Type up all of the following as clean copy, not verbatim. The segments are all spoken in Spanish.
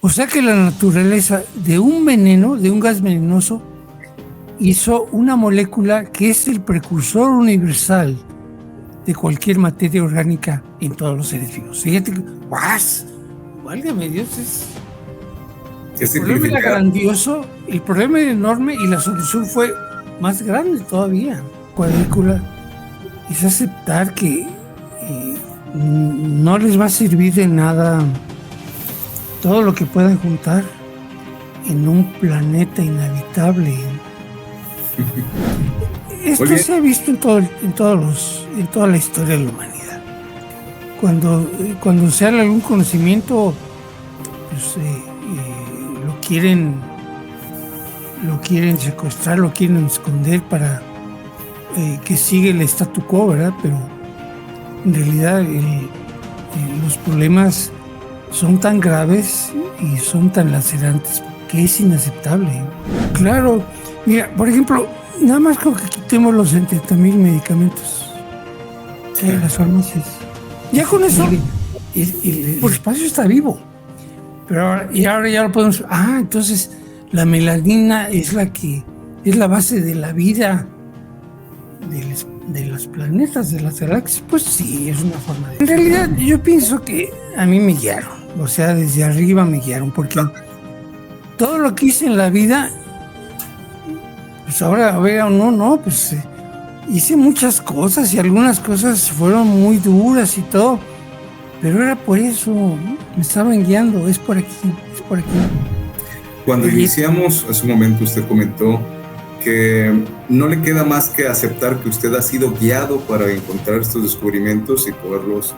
O sea que la naturaleza de un veneno, de un gas venenoso, hizo una molécula que es el precursor universal de cualquier materia orgánica en todos los seres vivos. Fíjate, ¡guas! Válgame Dios, el problema era grandioso, el problema era enorme y la solución fue más grande todavía. Cuadrícula es aceptar que no les va a servir de nada todo lo que puedan juntar en un planeta inhabitable. Esto se ha visto en toda la historia de la humanidad. Cuando se habla de algún conocimiento, pues, lo quieren secuestrar, lo quieren esconder para que siga el statu quo, ¿verdad? Pero en realidad los problemas son tan graves y son tan lacerantes que es inaceptable. Claro, mira, por ejemplo, nada más con que quitemos los 70,000 medicamentos que hay en las farmacias. Ya con eso, el espacio está vivo. Pero ahora ya lo podemos... entonces la melanina es la base de la vida de los planetas, de las galaxias. Pues sí, es una forma de... En realidad yo pienso que a mí me guiaron. O sea, desde arriba me guiaron, porque todo lo que hice en la vida, pues ahora, a ver, pues hice muchas cosas y algunas cosas fueron muy duras y todo, pero era por eso, ¿no? Me estaban guiando, es por aquí. Cuando iniciamos, hace un momento usted comentó que no le queda más que aceptar que usted ha sido guiado para encontrar estos descubrimientos y poderlos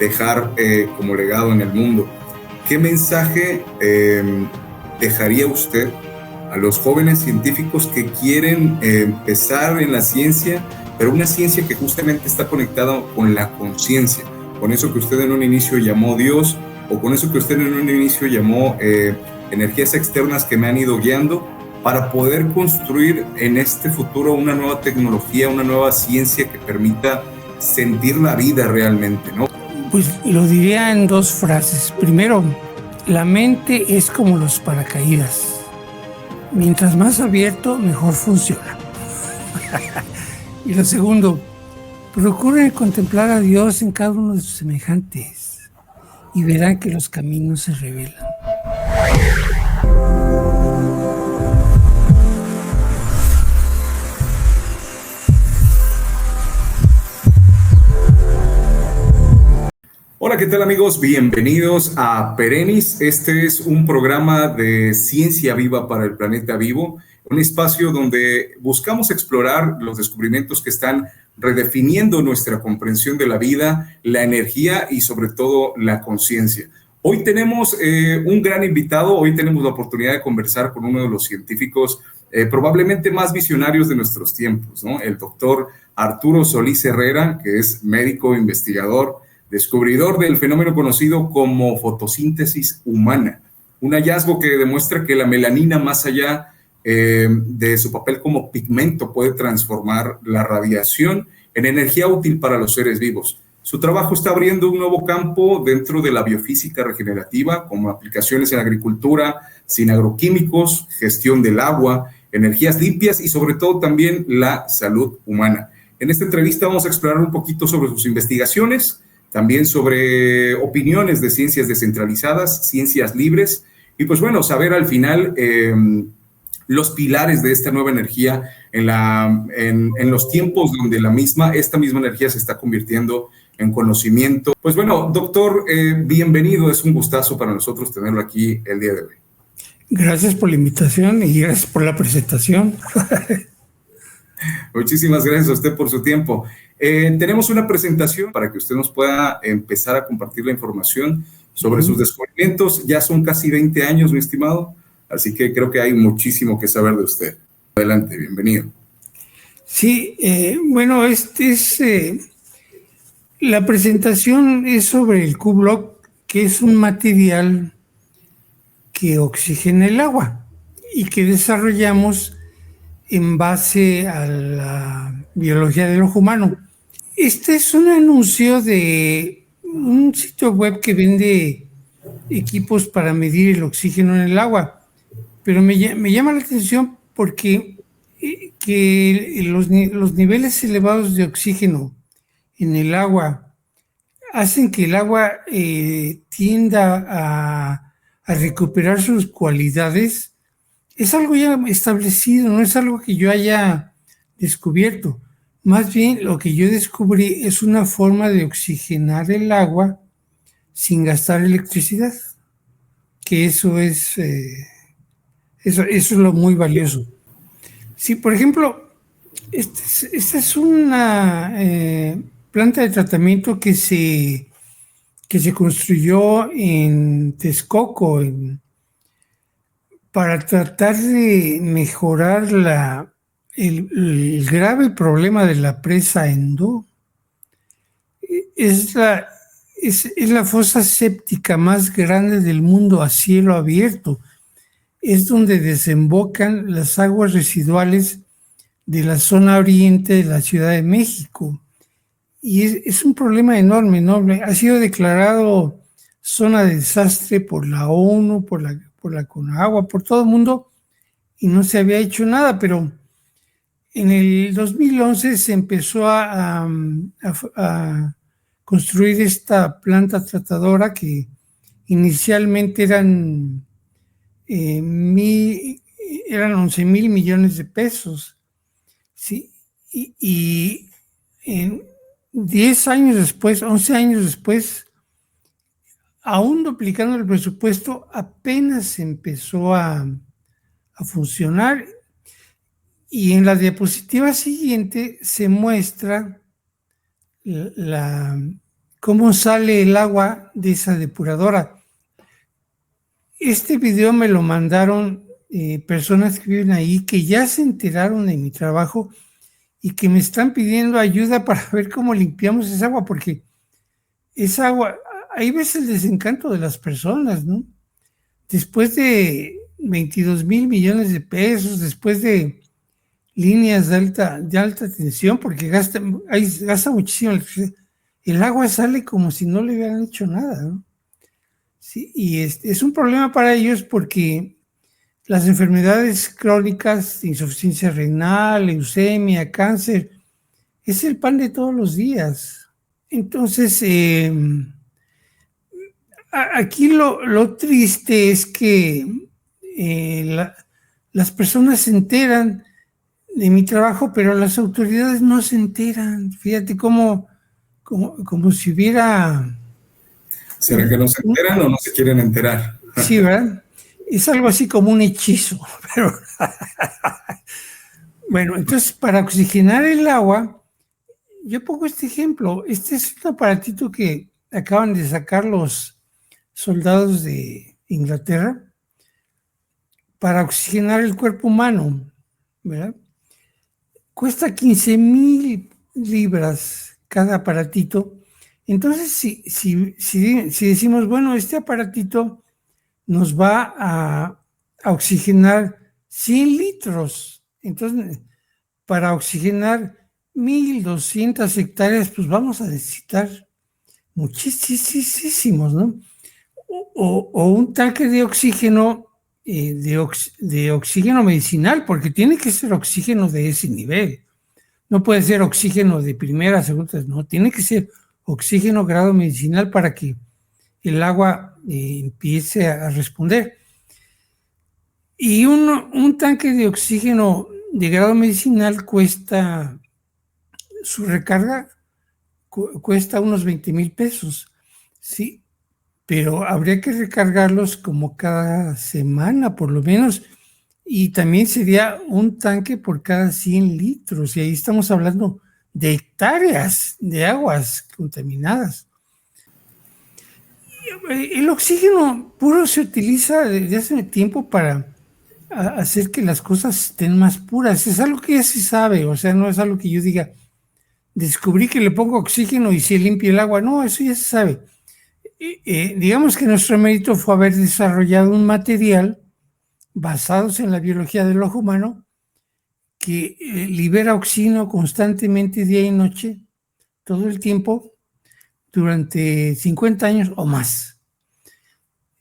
dejar como legado en el mundo. ¿Qué mensaje dejaría usted a los jóvenes científicos que quieren empezar en la ciencia, pero una ciencia que justamente está conectada con la conciencia, con eso que usted en un inicio llamó Dios, o con eso que usted en un inicio llamó energías externas que me han ido guiando, para poder construir en este futuro una nueva tecnología, una nueva ciencia que permita sentir la vida realmente, ¿no? Pues lo diría en dos frases. Primero, la mente es como los paracaídas. Mientras más abierto, mejor funciona. Y lo segundo, procuren contemplar a Dios en cada uno de sus semejantes y verán que los caminos se revelan. Hola, ¿qué tal amigos? Bienvenidos a Perennis. Este es un programa de ciencia viva para el planeta vivo, un espacio donde buscamos explorar los descubrimientos que están redefiniendo nuestra comprensión de la vida, la energía y sobre todo la conciencia. Hoy tenemos un gran invitado, hoy tenemos la oportunidad de conversar con uno de los científicos probablemente más visionarios de nuestros tiempos, ¿no? El doctor Arturo Solís Herrera, que es médico, investigador, descubridor del fenómeno conocido como fotosíntesis humana, un hallazgo que demuestra que la melanina, más allá de su papel como pigmento, puede transformar la radiación en energía útil para los seres vivos. Su trabajo está abriendo un nuevo campo dentro de la biofísica regenerativa, como aplicaciones en agricultura, sin agroquímicos, gestión del agua, energías limpias y sobre todo también la salud humana. En esta entrevista vamos a explorar un poquito sobre sus investigaciones, también sobre opiniones de ciencias descentralizadas, ciencias libres, y pues bueno, saber al final los pilares de esta nueva energía en los tiempos donde esta misma energía se está convirtiendo en conocimiento. Pues bueno, doctor, bienvenido, es un gustazo para nosotros tenerlo aquí el día de hoy. Gracias por la invitación y gracias por la presentación. Muchísimas gracias a usted por su tiempo. Tenemos una presentación para que usted nos pueda empezar a compartir la información sobre sus descubrimientos. Ya son casi 20 años, mi estimado, así que creo que hay muchísimo que saber de usted. Adelante, bienvenido. Sí, bueno, la presentación es sobre el Q-Block, que es un material que oxigena el agua y que desarrollamos en base a la biología del ojo humano. Este es un anuncio de un sitio web que vende equipos para medir el oxígeno en el agua, pero me llama la atención porque que los niveles elevados de oxígeno en el agua hacen que el agua tienda a recuperar sus cualidades. Es algo ya establecido, no es algo que yo haya descubierto. Más bien lo que yo descubrí es una forma de oxigenar el agua sin gastar electricidad, que eso es lo muy valioso. Si, por ejemplo, esta es una planta de tratamiento que se construyó en Texcoco para tratar de mejorar el grave problema de la presa Endo. Es la fosa séptica más grande del mundo a cielo abierto. Es donde desembocan las aguas residuales de la zona oriente de la Ciudad de México. Y es un problema enorme, enorme. Ha sido declarado zona de desastre por la ONU, por la CONAGUA, por todo el mundo, y no se había hecho nada, pero en el 2011 se empezó a construir esta planta tratadora que inicialmente eran 11,000 millones de pesos, ¿sí? Y en 10 años después, 11 años después, aún duplicando el presupuesto, apenas empezó a funcionar. Y en la diapositiva siguiente se muestra cómo sale el agua de esa depuradora. Este video me lo mandaron personas que viven ahí, que ya se enteraron de mi trabajo y que me están pidiendo ayuda para ver cómo limpiamos esa agua, porque esa agua, ahí ves el desencanto de las personas, ¿no? Después de 22,000 millones de pesos, después de líneas de alta tensión, porque gasta muchísimo electricidad, el agua sale como si no le hubieran hecho nada, ¿no? Sí, y es un problema para ellos porque las enfermedades crónicas, insuficiencia renal, leucemia, cáncer, es el pan de todos los días. Entonces, aquí lo triste es que las personas se enteran de mi trabajo, pero las autoridades no se enteran. Fíjate como si hubiera... ¿Será que no se enteran o no se quieren enterar? Sí, ¿verdad? Es algo así como un hechizo. Pero bueno, entonces para oxigenar el agua, yo pongo este ejemplo. Este es un aparatito que acaban de sacar los soldados de Inglaterra para oxigenar el cuerpo humano, ¿verdad? Cuesta 15,000 libras cada aparatito. Entonces, si decimos, bueno, este aparatito nos va a oxigenar 100 litros. Entonces, para oxigenar 1,200 hectáreas, pues vamos a necesitar muchísimos, ¿no? O un tanque de oxígeno, de oxígeno medicinal, porque tiene que ser oxígeno de ese nivel. No puede ser oxígeno de primera, segunda, no, tiene que ser oxígeno grado medicinal para que el agua empiece a responder. Y un tanque de oxígeno de grado medicinal cuesta, su recarga cuesta unos 20,000 pesos, ¿sí? Pero habría que recargarlos como cada semana, por lo menos, y también sería un tanque por cada 100 litros, y ahí estamos hablando de hectáreas de aguas contaminadas. El oxígeno puro se utiliza desde hace tiempo para hacer que las cosas estén más puras. Es algo que ya se sabe, o sea, no es algo que yo diga, descubrí que le pongo oxígeno y se limpia el agua. No, eso ya se sabe. Digamos que nuestro mérito fue haber desarrollado un material basados en la biología del ojo humano que libera oxígeno constantemente día y noche, todo el tiempo, durante 50 años o más.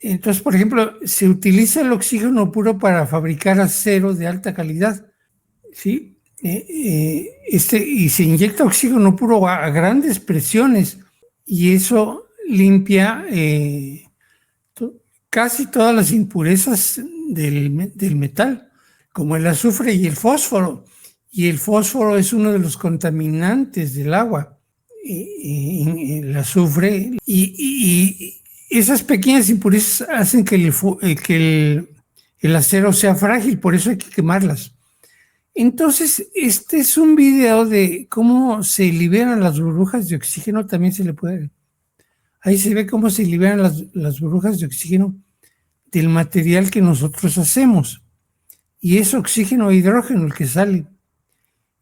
Entonces, por ejemplo, se utiliza el oxígeno puro para fabricar acero de alta calidad, ¿sí? Y se inyecta oxígeno puro a grandes presiones y eso limpia casi todas las impurezas del metal, como el azufre y el fósforo. Y el fósforo es uno de los contaminantes del agua, el azufre. Y esas pequeñas impurezas hacen que el acero sea frágil, por eso hay que quemarlas. Entonces, este es un video de cómo se liberan las burbujas de oxígeno, también se le puede. Ahí se ve cómo se liberan las burbujas de oxígeno del material que nosotros hacemos. Y es oxígeno e hidrógeno el que sale.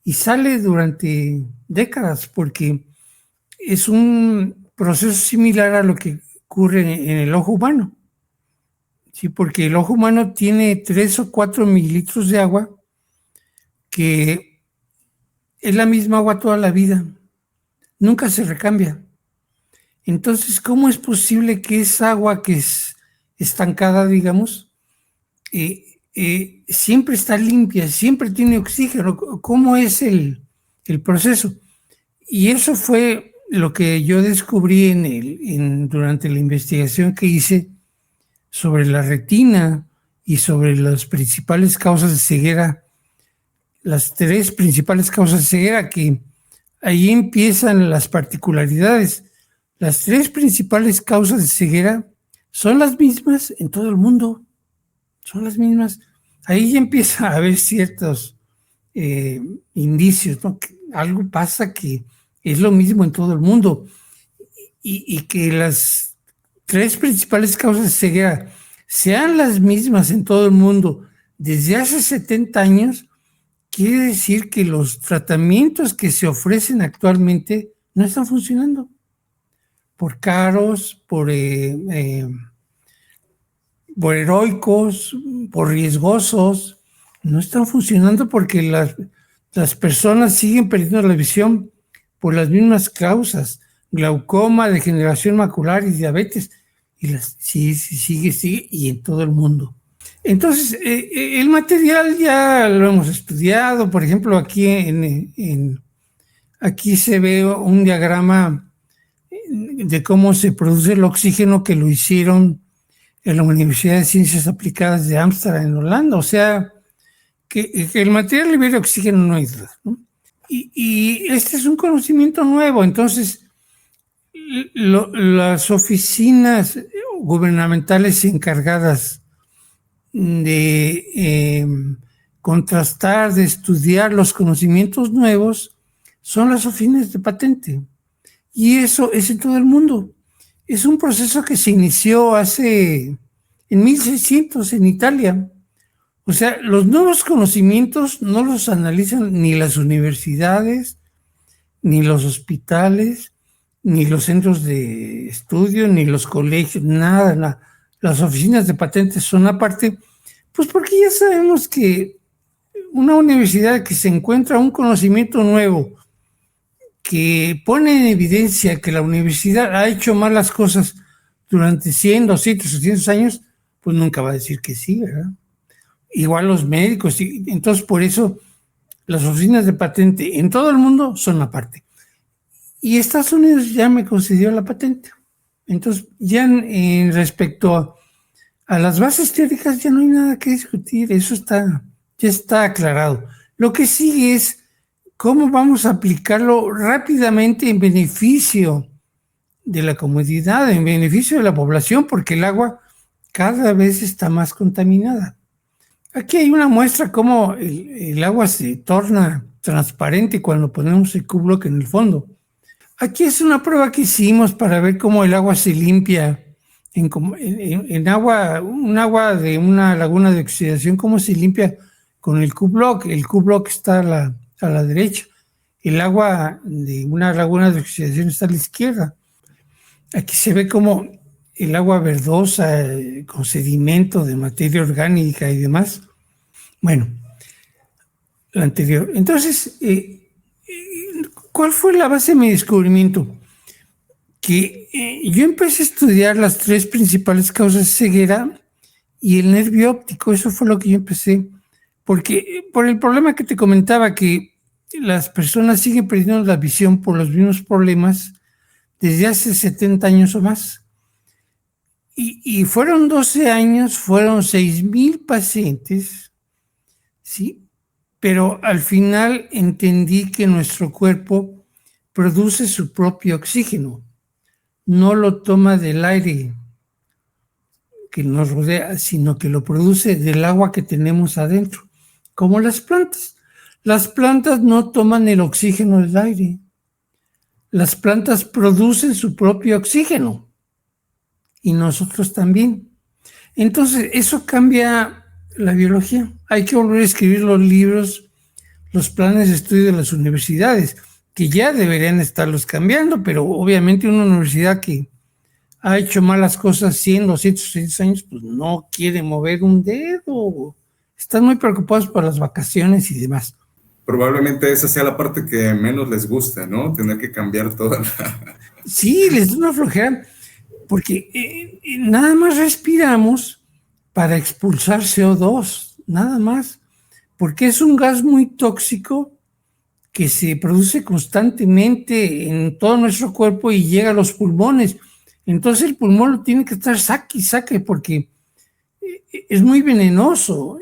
Y sale durante décadas porque es un proceso similar a lo que ocurre en el ojo humano. Sí, porque el ojo humano tiene 3 o 4 mililitros de agua, que es la misma agua toda la vida. Nunca se recambia. Entonces, ¿cómo es posible que esa agua que es estancada, digamos, siempre está limpia, siempre tiene oxígeno? ¿Cómo es el proceso? Y eso fue lo que yo descubrí durante la investigación que hice sobre la retina y sobre las principales causas de ceguera, las 3 principales causas de ceguera, que ahí empiezan las particularidades. Las 3 principales causas de ceguera son las mismas en todo el mundo, son las mismas. Ahí ya empieza a haber ciertos indicios, ¿no? Que algo pasa, que es lo mismo en todo el mundo, y que las 3 principales causas de ceguera sean las mismas en todo el mundo desde hace 70 años, quiere decir que los tratamientos que se ofrecen actualmente no están funcionando. Por caros, por heroicos, por riesgosos, no están funcionando porque las personas siguen perdiendo la visión por las mismas causas: glaucoma, degeneración macular y diabetes, y sigue, y en todo el mundo. Entonces, el material ya lo hemos estudiado. Por ejemplo, aquí se ve un diagrama de cómo se produce el oxígeno, que lo hicieron en la Universidad de Ciencias Aplicadas de Ámsterdam, en Holanda. O sea, que el material libera oxígeno, no hay duda, ¿no? Y este es un conocimiento nuevo. Entonces, las oficinas gubernamentales encargadas de contrastar, de estudiar los conocimientos nuevos, son las oficinas de patente. Y eso es en todo el mundo. Es un proceso que se inició en 1600 en Italia. O sea, los nuevos conocimientos no los analizan ni las universidades, ni los hospitales, ni los centros de estudio, ni los colegios, nada. Las oficinas de patentes son aparte, pues porque ya sabemos que una universidad que se encuentra un conocimiento nuevo, que pone en evidencia que la universidad ha hecho mal las cosas durante 100, 200, 300 años, pues nunca va a decir que sí, ¿verdad? Igual los médicos. Entonces, por eso las oficinas de patente en todo el mundo son aparte. Y Estados Unidos ya me concedió la patente. Entonces, ya respecto a las bases teóricas ya no hay nada que discutir. Eso ya está aclarado. Lo que sigue es cómo vamos a aplicarlo rápidamente en beneficio de la comunidad, en beneficio de la población, porque el agua cada vez está más contaminada. Aquí hay una muestra cómo el agua se torna transparente cuando ponemos el Q-Block en el fondo. Aquí es una prueba que hicimos para ver cómo el agua se limpia en agua, un agua de una laguna de oxidación, cómo se limpia con el Q-Block. El Q-Block está a la derecha. El agua de una laguna de oxidación está a la izquierda. Aquí se ve como el agua verdosa, con sedimento de materia orgánica y demás. Bueno, la anterior. Entonces, ¿cuál fue la base de mi descubrimiento? que yo empecé a estudiar las tres principales causas de ceguera y el nervio óptico. Eso fue lo que yo empecé, porque por el problema que te comentaba, que las personas siguen perdiendo la visión por los mismos problemas desde hace 70 años o más. Y fueron 12 años, fueron 6,000 pacientes, ¿sí? Pero al final entendí que nuestro cuerpo produce su propio oxígeno, no lo toma del aire que nos rodea, sino que lo produce del agua que tenemos adentro, como las plantas. Las plantas no toman el oxígeno del aire. Las plantas producen su propio oxígeno y nosotros también. Entonces, eso cambia la biología. Hay que volver a escribir los libros, los planes de estudio de las universidades, que ya deberían estarlos cambiando, pero obviamente una universidad que ha hecho malas cosas 100, 200, 300 años, pues no quiere mover un dedo. Están muy preocupados por las vacaciones y demás. Probablemente esa sea la parte que menos les gusta, ¿no? Tener que cambiar toda la... Sí, les da una flojera, porque nada más respiramos para expulsar CO2, nada más, porque es un gas muy tóxico que se produce constantemente en todo nuestro cuerpo y llega a los pulmones. Entonces el pulmón lo tiene que estar saque y saque porque es muy venenoso.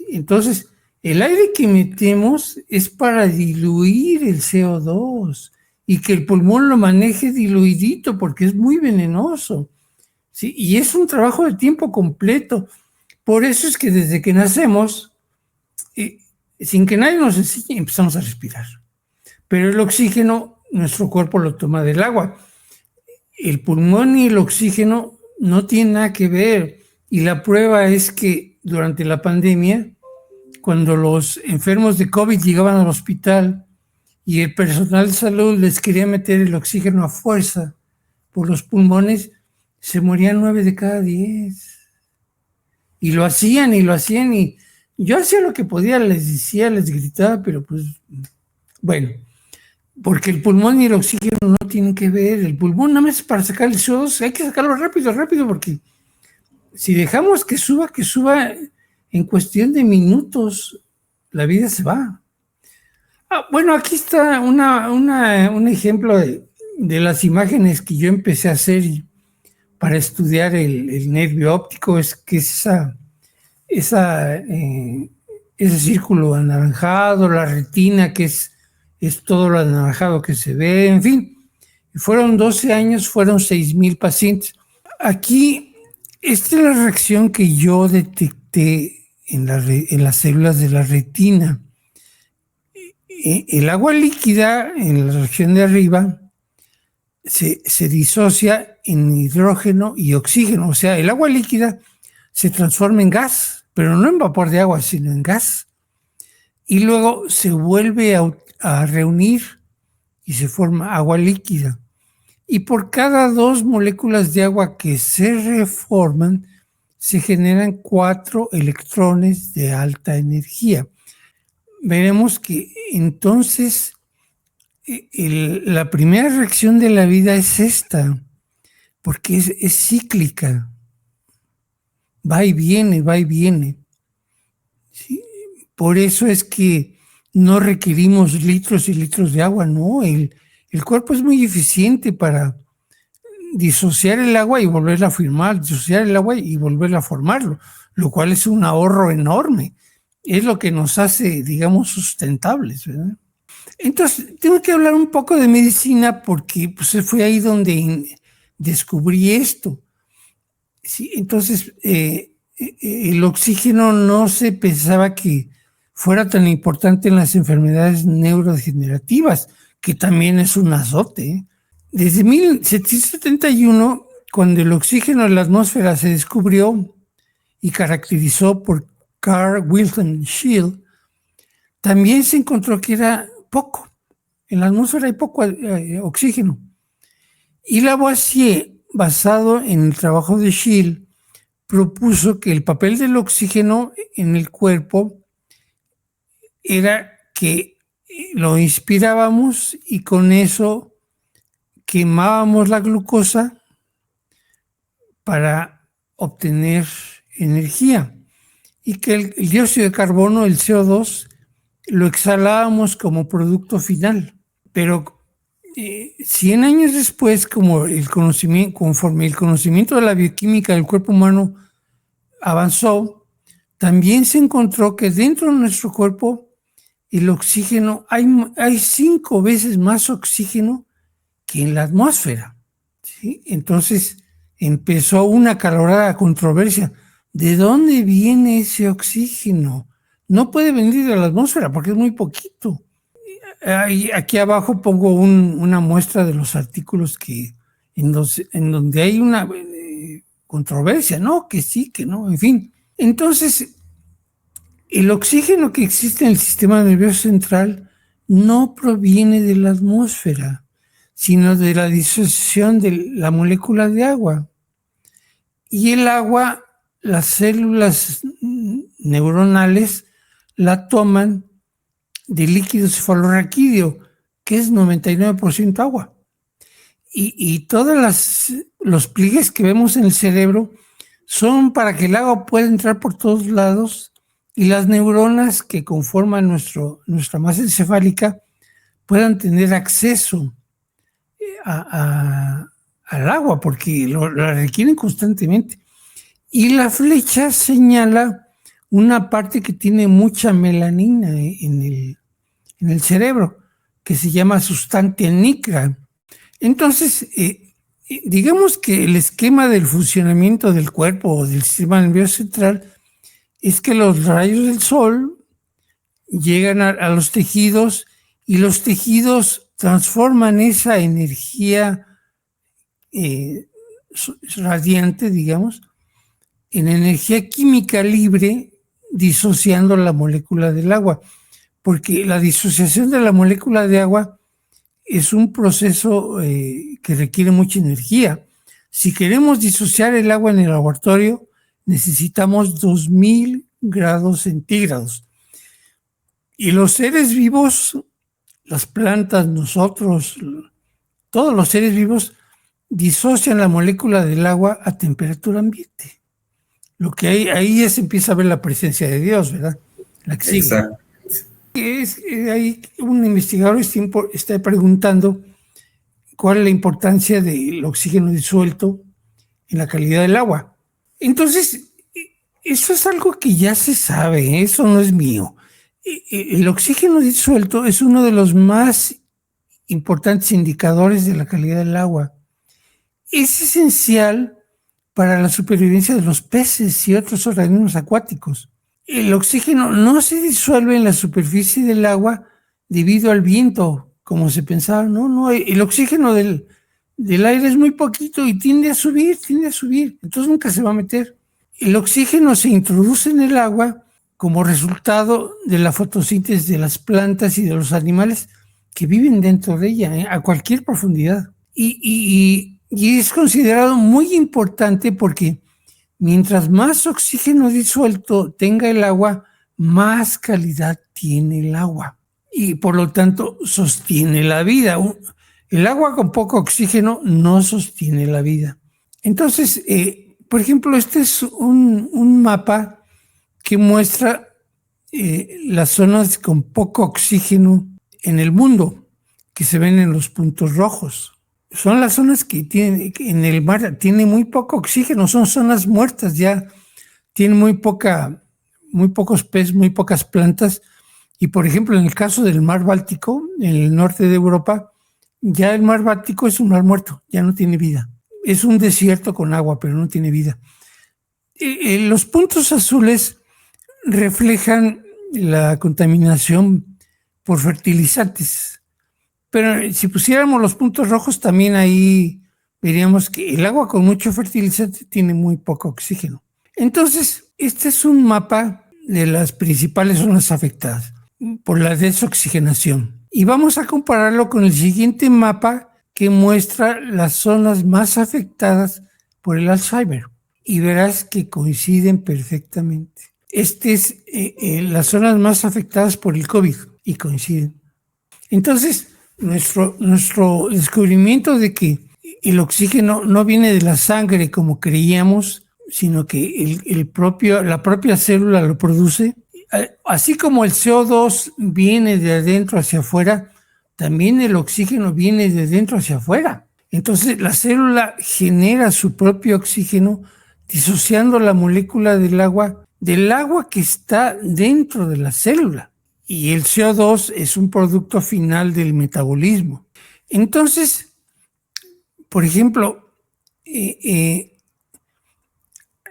Entonces el aire que metemos es para diluir el CO2 y que el pulmón lo maneje diluidito porque es muy venenoso. ¿Sí? Y es un trabajo de tiempo completo. Por eso es que desde que nacemos, sin que nadie nos enseñe, empezamos a respirar. Pero el oxígeno, nuestro cuerpo lo toma del agua. El pulmón y el oxígeno no tienen nada que ver. Y la prueba es que durante la pandemia, cuando los enfermos de COVID llegaban al hospital y el personal de salud les quería meter el oxígeno a fuerza por los pulmones, se morían 9 de cada 10. Y lo hacían y yo hacía lo que podía, les decía, les gritaba, pero pues, bueno, porque el pulmón y el oxígeno no tienen que ver. El pulmón nada más es para sacar el CO2, hay que sacarlo rápido, rápido, porque si dejamos que suba en cuestión de minutos, la vida se va. Bueno, aquí está un ejemplo de las imágenes que yo empecé a hacer para estudiar el nervio óptico, es que es ese círculo anaranjado, la retina, que es todo lo anaranjado que se ve, en fin. Fueron 12 años, fueron 6,000 pacientes. Aquí, esta es la reacción que yo detecté en las células de la retina. El agua líquida en la región de arriba se disocia en hidrógeno y oxígeno. O sea, el agua líquida se transforma en gas, pero no en vapor de agua, sino en gas. Y luego se vuelve a reunir y se forma agua líquida. Y por cada 2 moléculas de agua que se reforman, se generan 4 electrones de alta energía. Veremos que entonces la primera reacción de la vida es esta, porque es cíclica. Va y viene, va y viene. ¿Sí? Por eso es que no requerimos litros y litros de agua, no. El cuerpo es muy eficiente para disociar el agua y volverla a formar, disociar el agua y volverla a formarlo, lo cual es un ahorro enorme. Es lo que nos hace, digamos, sustentables, ¿verdad? Entonces, tengo que hablar un poco de medicina porque pues, fue ahí donde descubrí esto. Sí, entonces, el oxígeno no se pensaba que fuera tan importante en las enfermedades neurodegenerativas, que también es un azote, ¿eh? Desde 1771, cuando el oxígeno en la atmósfera se descubrió y caracterizó por Carl Wilhelm Scheele, también se encontró que era poco. En la atmósfera hay poco oxígeno. Y Lavoisier, basado en el trabajo de Scheele, propuso que el papel del oxígeno en el cuerpo era que lo inspirábamos y con eso quemábamos la glucosa para obtener energía y que el dióxido de carbono, el CO2, lo exhalábamos como producto final. Pero 100 años después, conforme el conocimiento de la bioquímica del cuerpo humano avanzó, también se encontró que dentro de nuestro cuerpo el oxígeno, hay 5 veces más oxígeno que en la atmósfera, ¿sí? Entonces empezó una acalorada controversia. ¿De dónde viene ese oxígeno? No puede venir de la atmósfera porque es muy poquito. Aquí abajo pongo una muestra de los artículos en donde hay una controversia, ¿no? Que sí, que no, en fin. Entonces, el oxígeno que existe en el sistema nervioso central no proviene de la atmósfera, sino de la disociación de la molécula de agua. Y el agua, las células neuronales la toman de líquido cefalorraquídeo, que es 99% agua. Y todos los pliegues que vemos en el cerebro son para que el agua pueda entrar por todos lados y las neuronas que conforman nuestra masa encefálica puedan tener acceso al agua, porque la requieren constantemente. Y la flecha señala una parte que tiene mucha melanina en el cerebro, que se llama sustancia nigra. Entonces, digamos que el esquema del funcionamiento del cuerpo o del sistema nervioso central es que los rayos del sol llegan a los tejidos y los tejidos transforman esa energía radiante, digamos, en energía química libre, disociando la molécula del agua, porque la disociación de la molécula de agua es un proceso que requiere mucha energía. Si queremos disociar el agua en el laboratorio, necesitamos 2000 grados centígrados. Y los seres vivos, las plantas, nosotros, todos los seres vivos, disocian la molécula del agua a temperatura ambiente. Lo que ahí ya se empieza a ver la presencia de Dios, ¿verdad? La que sigue. Exacto. Ahí un investigador está preguntando cuál es la importancia del oxígeno disuelto en la calidad del agua. Entonces, eso es algo que ya se sabe, eso no es mío. El oxígeno disuelto es uno de los más importantes indicadores de la calidad del agua. Es esencial para la supervivencia de los peces y otros organismos acuáticos. El oxígeno no se disuelve en la superficie del agua debido al viento, como se pensaba. No, el oxígeno del aire es muy poquito y tiende a subir, entonces nunca se va a meter. El oxígeno se introduce en el agua como resultado de la fotosíntesis de las plantas y de los animales que viven dentro de ella, a cualquier profundidad. Y es considerado muy importante porque mientras más oxígeno disuelto tenga el agua, más calidad tiene el agua y por lo tanto sostiene la vida. El agua con poco oxígeno no sostiene la vida. Entonces, por ejemplo, este es un mapa que muestra las zonas con poco oxígeno en el mundo, que se ven en los puntos rojos. Son las zonas que en el mar tiene muy poco oxígeno, son zonas muertas, ya tienen muy pocos peces, muy pocas plantas. Y por ejemplo, en el caso del mar Báltico, en el norte de Europa, ya el mar Báltico es un mar muerto, ya no tiene vida. Es un desierto con agua, pero no tiene vida. Los puntos azules reflejan la contaminación por fertilizantes. Pero si pusiéramos los puntos rojos, también ahí veríamos que el agua con mucho fertilizante tiene muy poco oxígeno. Entonces, este es un mapa de las principales zonas afectadas por la desoxigenación. Y vamos a compararlo con el siguiente mapa que muestra las zonas más afectadas por el Alzheimer. Y verás que coinciden perfectamente. Este es las zonas más afectadas por el COVID y coinciden. Entonces, nuestro descubrimiento de que el oxígeno no viene de la sangre como creíamos, sino que la propia célula lo produce. Así como el CO2 viene de adentro hacia afuera, también el oxígeno viene de dentro hacia afuera. Entonces la célula genera su propio oxígeno disociando la molécula del agua que está dentro de la célula. Y el CO2 es un producto final del metabolismo. Entonces, por ejemplo,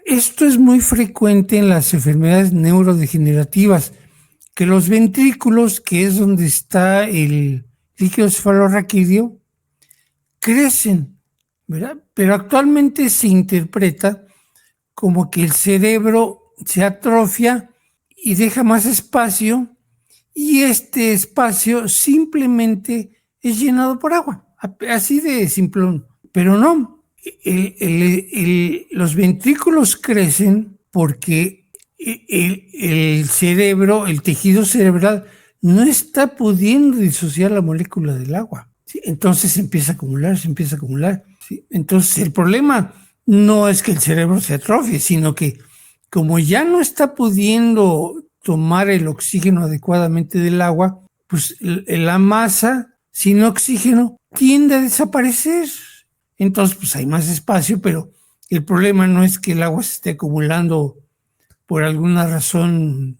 esto es muy frecuente en las enfermedades neurodegenerativas, que los ventrículos, que es donde está el líquido cefalorraquídeo, crecen, ¿verdad? Pero actualmente se interpreta como que el cerebro se atrofia y deja más espacio, y este espacio simplemente es llenado por agua, así de simplón. Pero no, los ventrículos crecen porque el cerebro, el tejido cerebral, no está pudiendo disociar la molécula del agua, ¿sí? Entonces se empieza a acumular, ¿sí? Entonces el problema no es que el cerebro se atrofie, sino que como ya no está pudiendo tomar el oxígeno adecuadamente del agua, pues la masa sin oxígeno tiende a desaparecer. Entonces, pues hay más espacio, pero el problema no es que el agua se esté acumulando por alguna razón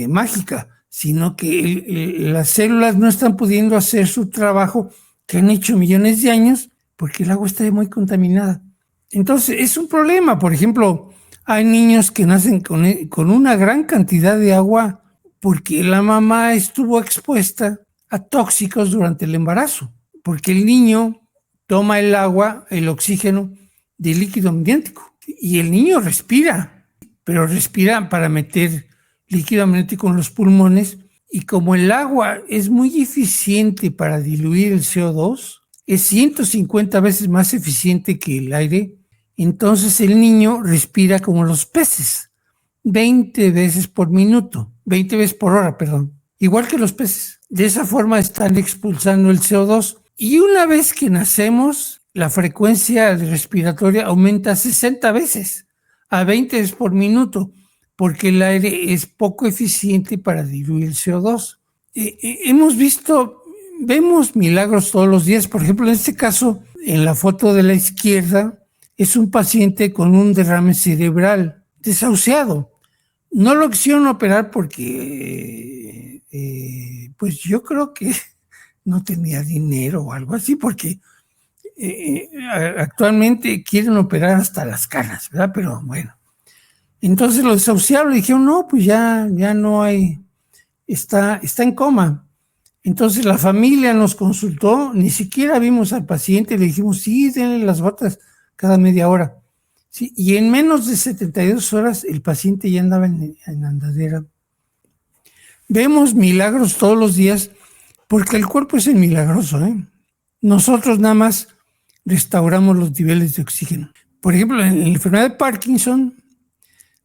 mágica, sino que las células no están pudiendo hacer su trabajo que han hecho millones de años porque el agua está muy contaminada. Entonces, es un problema. Por ejemplo, hay niños que nacen con una gran cantidad de agua porque la mamá estuvo expuesta a tóxicos durante el embarazo, porque el niño toma el agua, el oxígeno del líquido amniótico, y el niño respira, pero respira para meter líquido amniótico en los pulmones, y como el agua es muy eficiente para diluir el CO2, es 150 veces más eficiente que el aire, entonces el niño respira como los peces, 20 veces por minuto, 20 veces por hora, perdón, igual que los peces. De esa forma están expulsando el CO2, y una vez que nacemos, la frecuencia respiratoria aumenta 60 veces, a 20 veces por minuto, porque el aire es poco eficiente para diluir el CO2. Vemos milagros todos los días. Por ejemplo, en este caso, en la foto de la izquierda, es un paciente con un derrame cerebral desahuciado. No lo quisieron operar porque, pues yo creo que no tenía dinero o algo así, porque actualmente quieren operar hasta las canas, ¿verdad? Pero bueno. Entonces lo desahuciaron, le dijeron, no, pues ya no hay, está en coma. Entonces la familia nos consultó, ni siquiera vimos al paciente, le dijimos, sí, denle las gotas cada media hora. Sí, y en menos de 72 horas el paciente ya andaba en andadera. Vemos milagros todos los días porque el cuerpo es el milagroso, ¿eh? Nosotros nada más restauramos los niveles de oxígeno. Por ejemplo, en la enfermedad de Parkinson,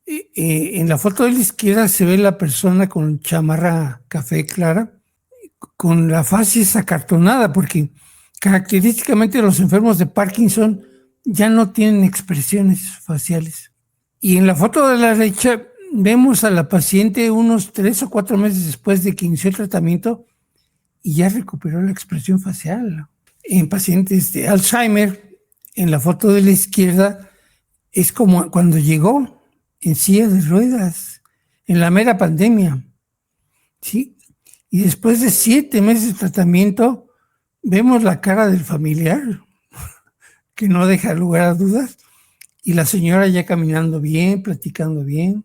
en la foto de la izquierda se ve la persona con chamarra café clara, con la facies acartonada, porque característicamente los enfermos de Parkinson ya no tienen expresiones faciales. Y en la foto de la derecha vemos a la paciente unos 3 o 4 meses después de que inició el tratamiento y ya recuperó la expresión facial. En pacientes de Alzheimer, en la foto de la izquierda, es como cuando llegó en silla de ruedas, en la mera pandemia, ¿sí? Y después de 7 meses de tratamiento, vemos la cara del familiar, que no deja lugar a dudas, y la señora ya caminando bien, platicando bien.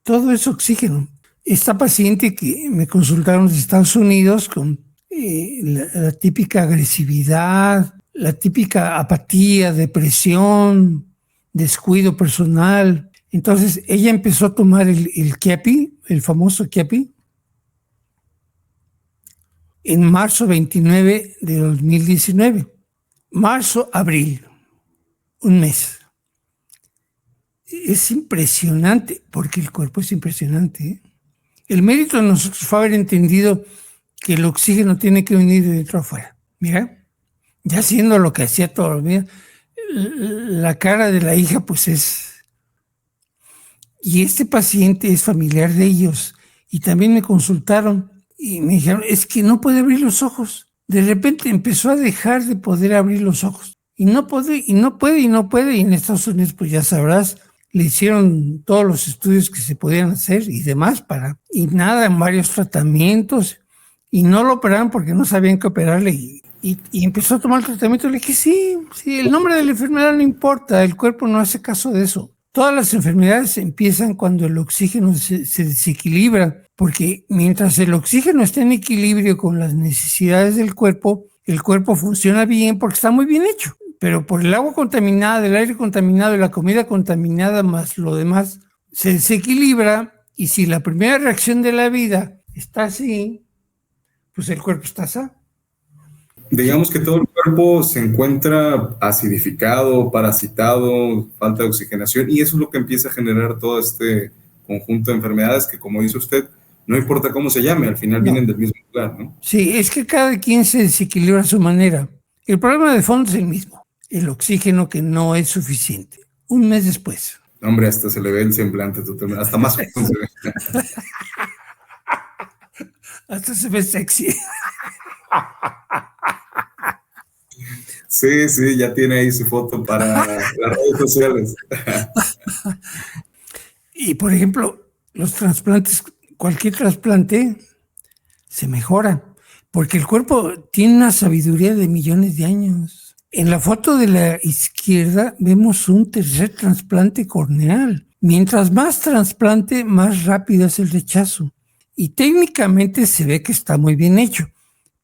Todo es oxígeno. Esta paciente que me consultaron de Estados Unidos con la típica agresividad, la típica apatía, depresión, descuido personal. Entonces ella empezó a tomar el Kepi, el famoso Kepi, en marzo 29 de 2019. Marzo, abril, un mes. Es impresionante, porque el cuerpo es impresionante, ¿eh? El mérito de nosotros fue haber entendido que el oxígeno tiene que venir de dentro afuera. Mira, ya haciendo lo que hacía todos los días, la cara de la hija pues es... Y este paciente es familiar de ellos y también me consultaron y me dijeron, es que no puede abrir los ojos. De repente empezó a dejar de poder abrir los ojos. Y no puede, y no puede, y no puede. Y en Estados Unidos, pues ya sabrás, le hicieron todos los estudios que se podían hacer y demás y nada, en varios tratamientos. Y no lo operaron porque no sabían qué operarle. Y empezó a tomar el tratamiento. Le dije, sí, el nombre de la enfermedad no importa, el cuerpo no hace caso de eso. Todas las enfermedades empiezan cuando el oxígeno se desequilibra, porque mientras el oxígeno está en equilibrio con las necesidades del cuerpo, el cuerpo funciona bien porque está muy bien hecho. Pero por el agua contaminada, el aire contaminado y la comida contaminada más lo demás, se desequilibra y si la primera reacción de la vida está así, pues el cuerpo está así. Digamos que todo el cuerpo se encuentra acidificado, parasitado, falta de oxigenación y eso es lo que empieza a generar todo este conjunto de enfermedades que, como dice usted, no importa cómo se llame, al final vienen del mismo lugar, ¿no? Sí, es que cada quien se desequilibra a su manera. El problema de fondo es el mismo, el oxígeno que no es suficiente. Un mes después. Hombre, hasta se le ve el semblante totalmente, hasta más joven se ve. Hasta se ve sexy. Sí, ya tiene ahí su foto para las redes sociales. Y por ejemplo, los trasplantes, cualquier trasplante se mejora, porque el cuerpo tiene una sabiduría de millones de años. En la foto de la izquierda vemos un tercer trasplante corneal. Mientras más trasplante, más rápido es el rechazo. Y técnicamente se ve que está muy bien hecho,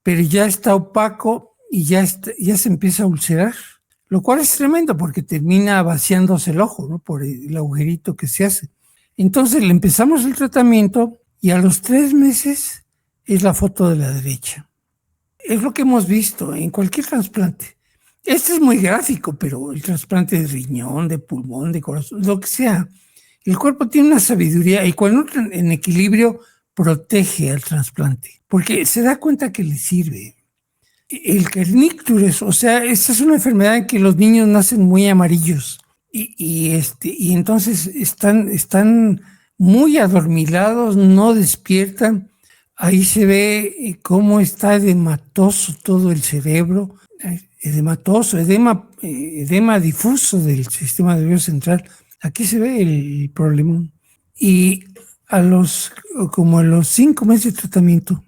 pero ya está opaco y ya se empieza a ulcerar, lo cual es tremendo porque termina vaciándose el ojo, ¿no? Por el agujerito que se hace. Entonces le empezamos el tratamiento y a los 3 meses es la foto de la derecha. Es lo que hemos visto en cualquier trasplante. Este es muy gráfico, pero el trasplante de riñón, de pulmón, de corazón, lo que sea, el cuerpo tiene una sabiduría y cuando entra en equilibrio protege al trasplante, porque se da cuenta que le sirve. El kernicterus, o sea, esta es una enfermedad en que los niños nacen muy amarillos y entonces están muy adormilados, no despiertan. Ahí se ve cómo está edematoso todo el cerebro, edematoso, edema difuso del sistema nervioso central. Aquí se ve el problema. Y como a los 5 meses de tratamiento,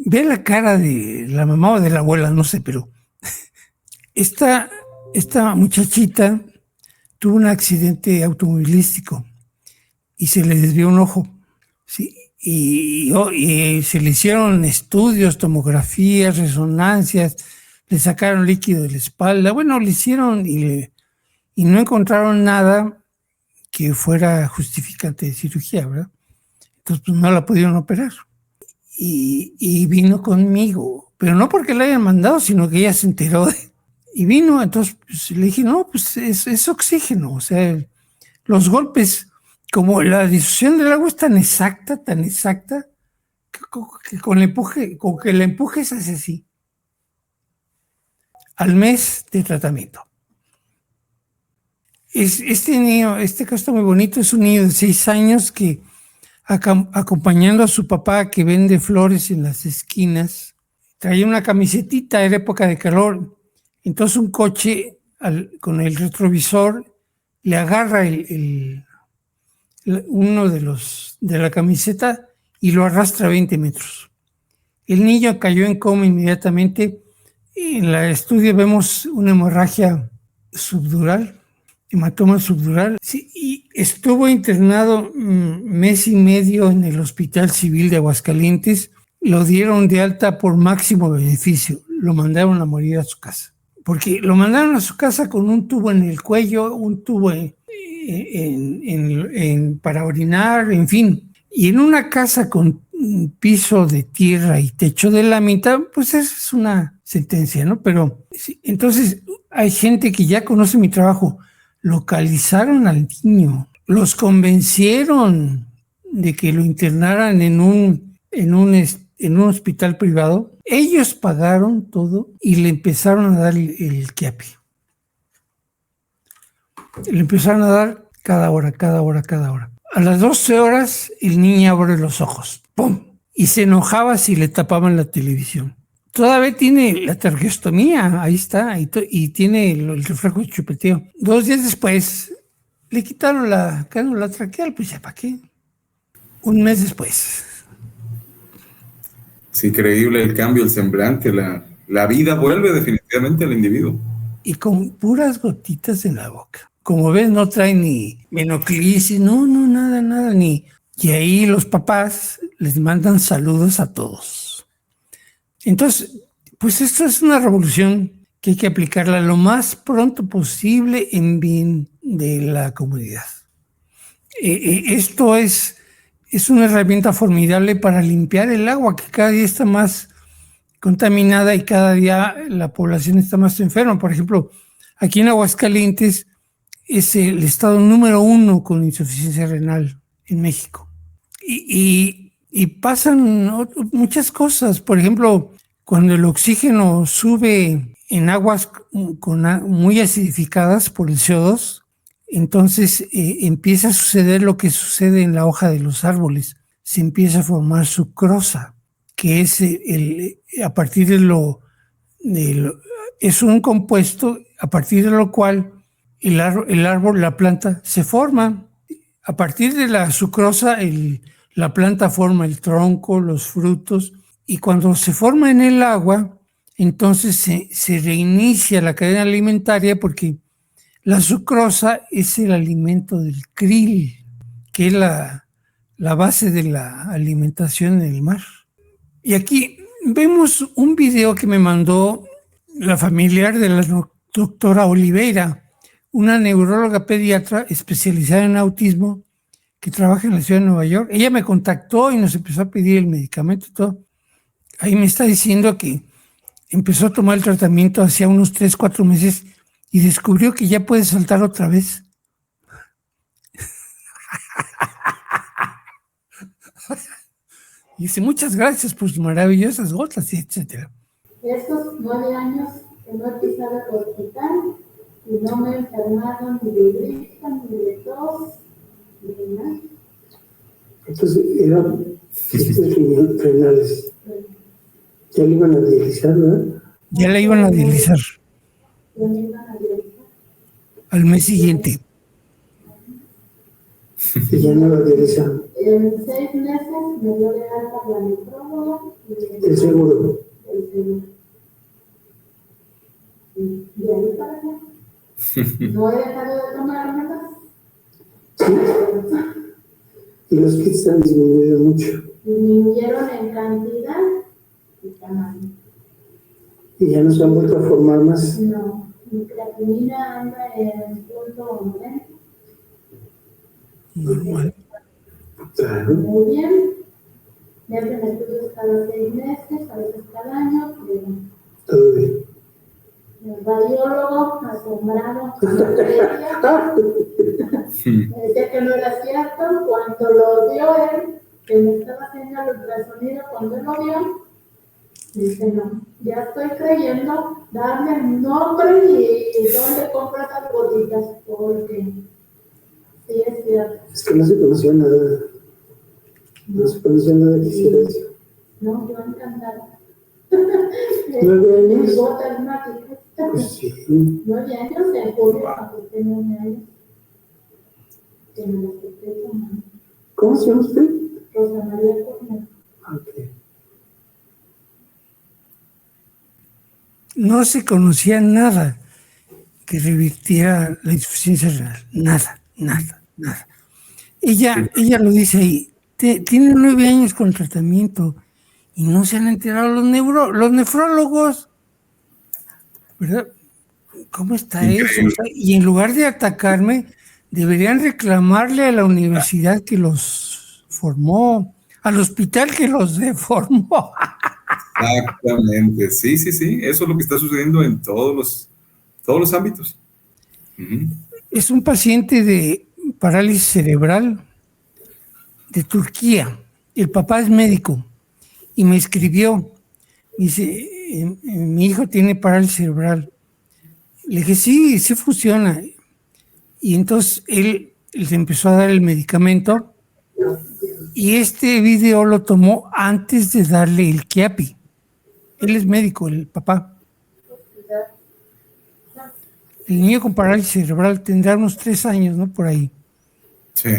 ve la cara de la mamá o de la abuela, no sé, pero esta muchachita tuvo un accidente automovilístico y se le desvió un ojo, ¿sí? Y se le hicieron estudios, tomografías, resonancias, le sacaron líquido de la espalda, bueno, le hicieron y no encontraron nada que fuera justificante de cirugía, ¿verdad? Entonces pues no la pudieron operar. Y vino conmigo, pero no porque la hayan mandado, sino que ella se enteró y vino. Entonces pues, le dije, no, pues es oxígeno, o sea, los golpes, como la disusión del agua es tan exacta, que con que la empujes hace así. Al mes de tratamiento. Este niño, este caso está muy bonito, es un niño de 6 años que acompañando a su papá que vende flores en las esquinas, traía una camisetita, era época de calor, entonces un coche con el retrovisor le agarra uno de la camiseta y lo arrastra 20 metros. El niño cayó en coma inmediatamente. En el estudio vemos una hemorragia subdural, hematoma subdural, sí, y estuvo internado 1 mes y medio en el Hospital Civil de Aguascalientes. Lo dieron de alta por máximo beneficio, lo mandaron a morir a su casa, porque lo mandaron a su casa con un tubo en el cuello, un tubo para orinar, en fin, y en una casa con un piso de tierra y techo de lámina, pues esa es una sentencia, ¿no? Pero sí, entonces hay gente que ya conoce mi trabajo. Localizaron al niño, los convencieron de que lo internaran en un en un hospital privado. Ellos pagaron todo y le empezaron a dar el Quiapi. Le empezaron a dar cada hora. A las 12 horas el niño abre los ojos. ¡Pum! Y se enojaba si le tapaban la televisión. Todavía tiene la traqueostomía, ahí está, y tiene el reflejo de chupeteo. 2 días después le quitaron la cánula traqueal, pues ya para qué. 1 mes después. Es increíble el cambio, el semblante, la vida vuelve definitivamente al individuo. Y con puras gotitas en la boca. Como ves, no trae ni menoclisis, no, nada, ni... Y ahí los papás les mandan saludos a todos. Entonces, pues esto es una revolución que hay que aplicarla lo más pronto posible en bien de la comunidad. Esto es una herramienta formidable para limpiar el agua, que cada día está más contaminada y cada día la población está más enferma. Por ejemplo, aquí en Aguascalientes es el estado número 1 con insuficiencia renal en México. Y pasan muchas cosas. Por ejemplo, cuando el oxígeno sube en aguas muy acidificadas por el CO2, entonces empieza a suceder lo que sucede en la hoja de los árboles. Se empieza a formar sucrosa, que es a partir es un compuesto a partir de lo cual el árbol, la planta, se forma. A partir de la sucrosa, la planta forma el tronco, los frutos, y cuando se forma en el agua, entonces se reinicia la cadena alimentaria, porque la sucrosa es el alimento del krill, que es la base de la alimentación en el mar. Y aquí vemos un video que me mandó la familiar de la doctora Oliveira, una neuróloga pediatra especializada en autismo que trabaja en la ciudad de Nueva York. Ella me contactó y nos empezó a pedir el medicamento y todo. Ahí me está diciendo que empezó a tomar el tratamiento hacía unos 3-4 meses y descubrió que ya puede saltar otra vez. Y dice, muchas gracias por sus maravillosas gotas, etcétera. Estos 9 años que no he pisado el hospital y no me he enfermado ni de gripe, ni de tos, ni de nada. Entonces eran renales. Ya le iban a dializar, ¿verdad? Ya la iban a dializar. Ya me iban a dializar. Al mes siguiente. Y ya no la dializaron. En 6 meses me dio de alta la nefróloga y El seguro. el seguro. Y de ahí para allá. No he dejado de tomar nada. Sí. Y los kits han disminuido mucho. Disminuyeron en cantidad y tamaño. Y ya no se han vuelto a formar más. No, mi creatinina anda en .90. Normal. Claro. Muy bien. Me hacen estudios cada 6 meses, a veces cada año, pero Todo bien. el radiólogo asombrado me decía que no era cierto. Cuando lo vio él, que me estaba haciendo el ultrasonido, cuando él lo vio, dice, no, ya estoy creyendo, darme el nombre y dónde compro esas gotitas, porque sí es cierto. Es que no se conocía nada. No se conocía nada que hiciera eso. No, yo encantada. 9 años. Gotas mágicas. Pues sí. 9 años en julio, cuando usted 9 años, que me las estoy tomando. ¿Cómo se llama usted? Rosa María Cornel. Ok. No se conocía nada que revirtiera la insuficiencia renal. Nada. Ella lo dice ahí. Tiene 9 años con tratamiento y no se han enterado los nefrólogos. ¿Verdad? ¿Cómo está eso? O sea, y en lugar de atacarme, deberían reclamarle a la universidad que los formó, al hospital que los deformó. Exactamente, sí, eso es lo que está sucediendo en todos los ámbitos. Uh-huh. Es un paciente de parálisis cerebral de Turquía. El papá es médico y me escribió. Dice, mi hijo tiene parálisis cerebral. Le dije, sí, sí funciona. Y entonces él se empezó a dar el medicamento y este video lo tomó antes de darle el Quiapi. Él es médico, el papá. El niño con parálisis cerebral tendrá unos 3 años, ¿no? Por ahí. Sí.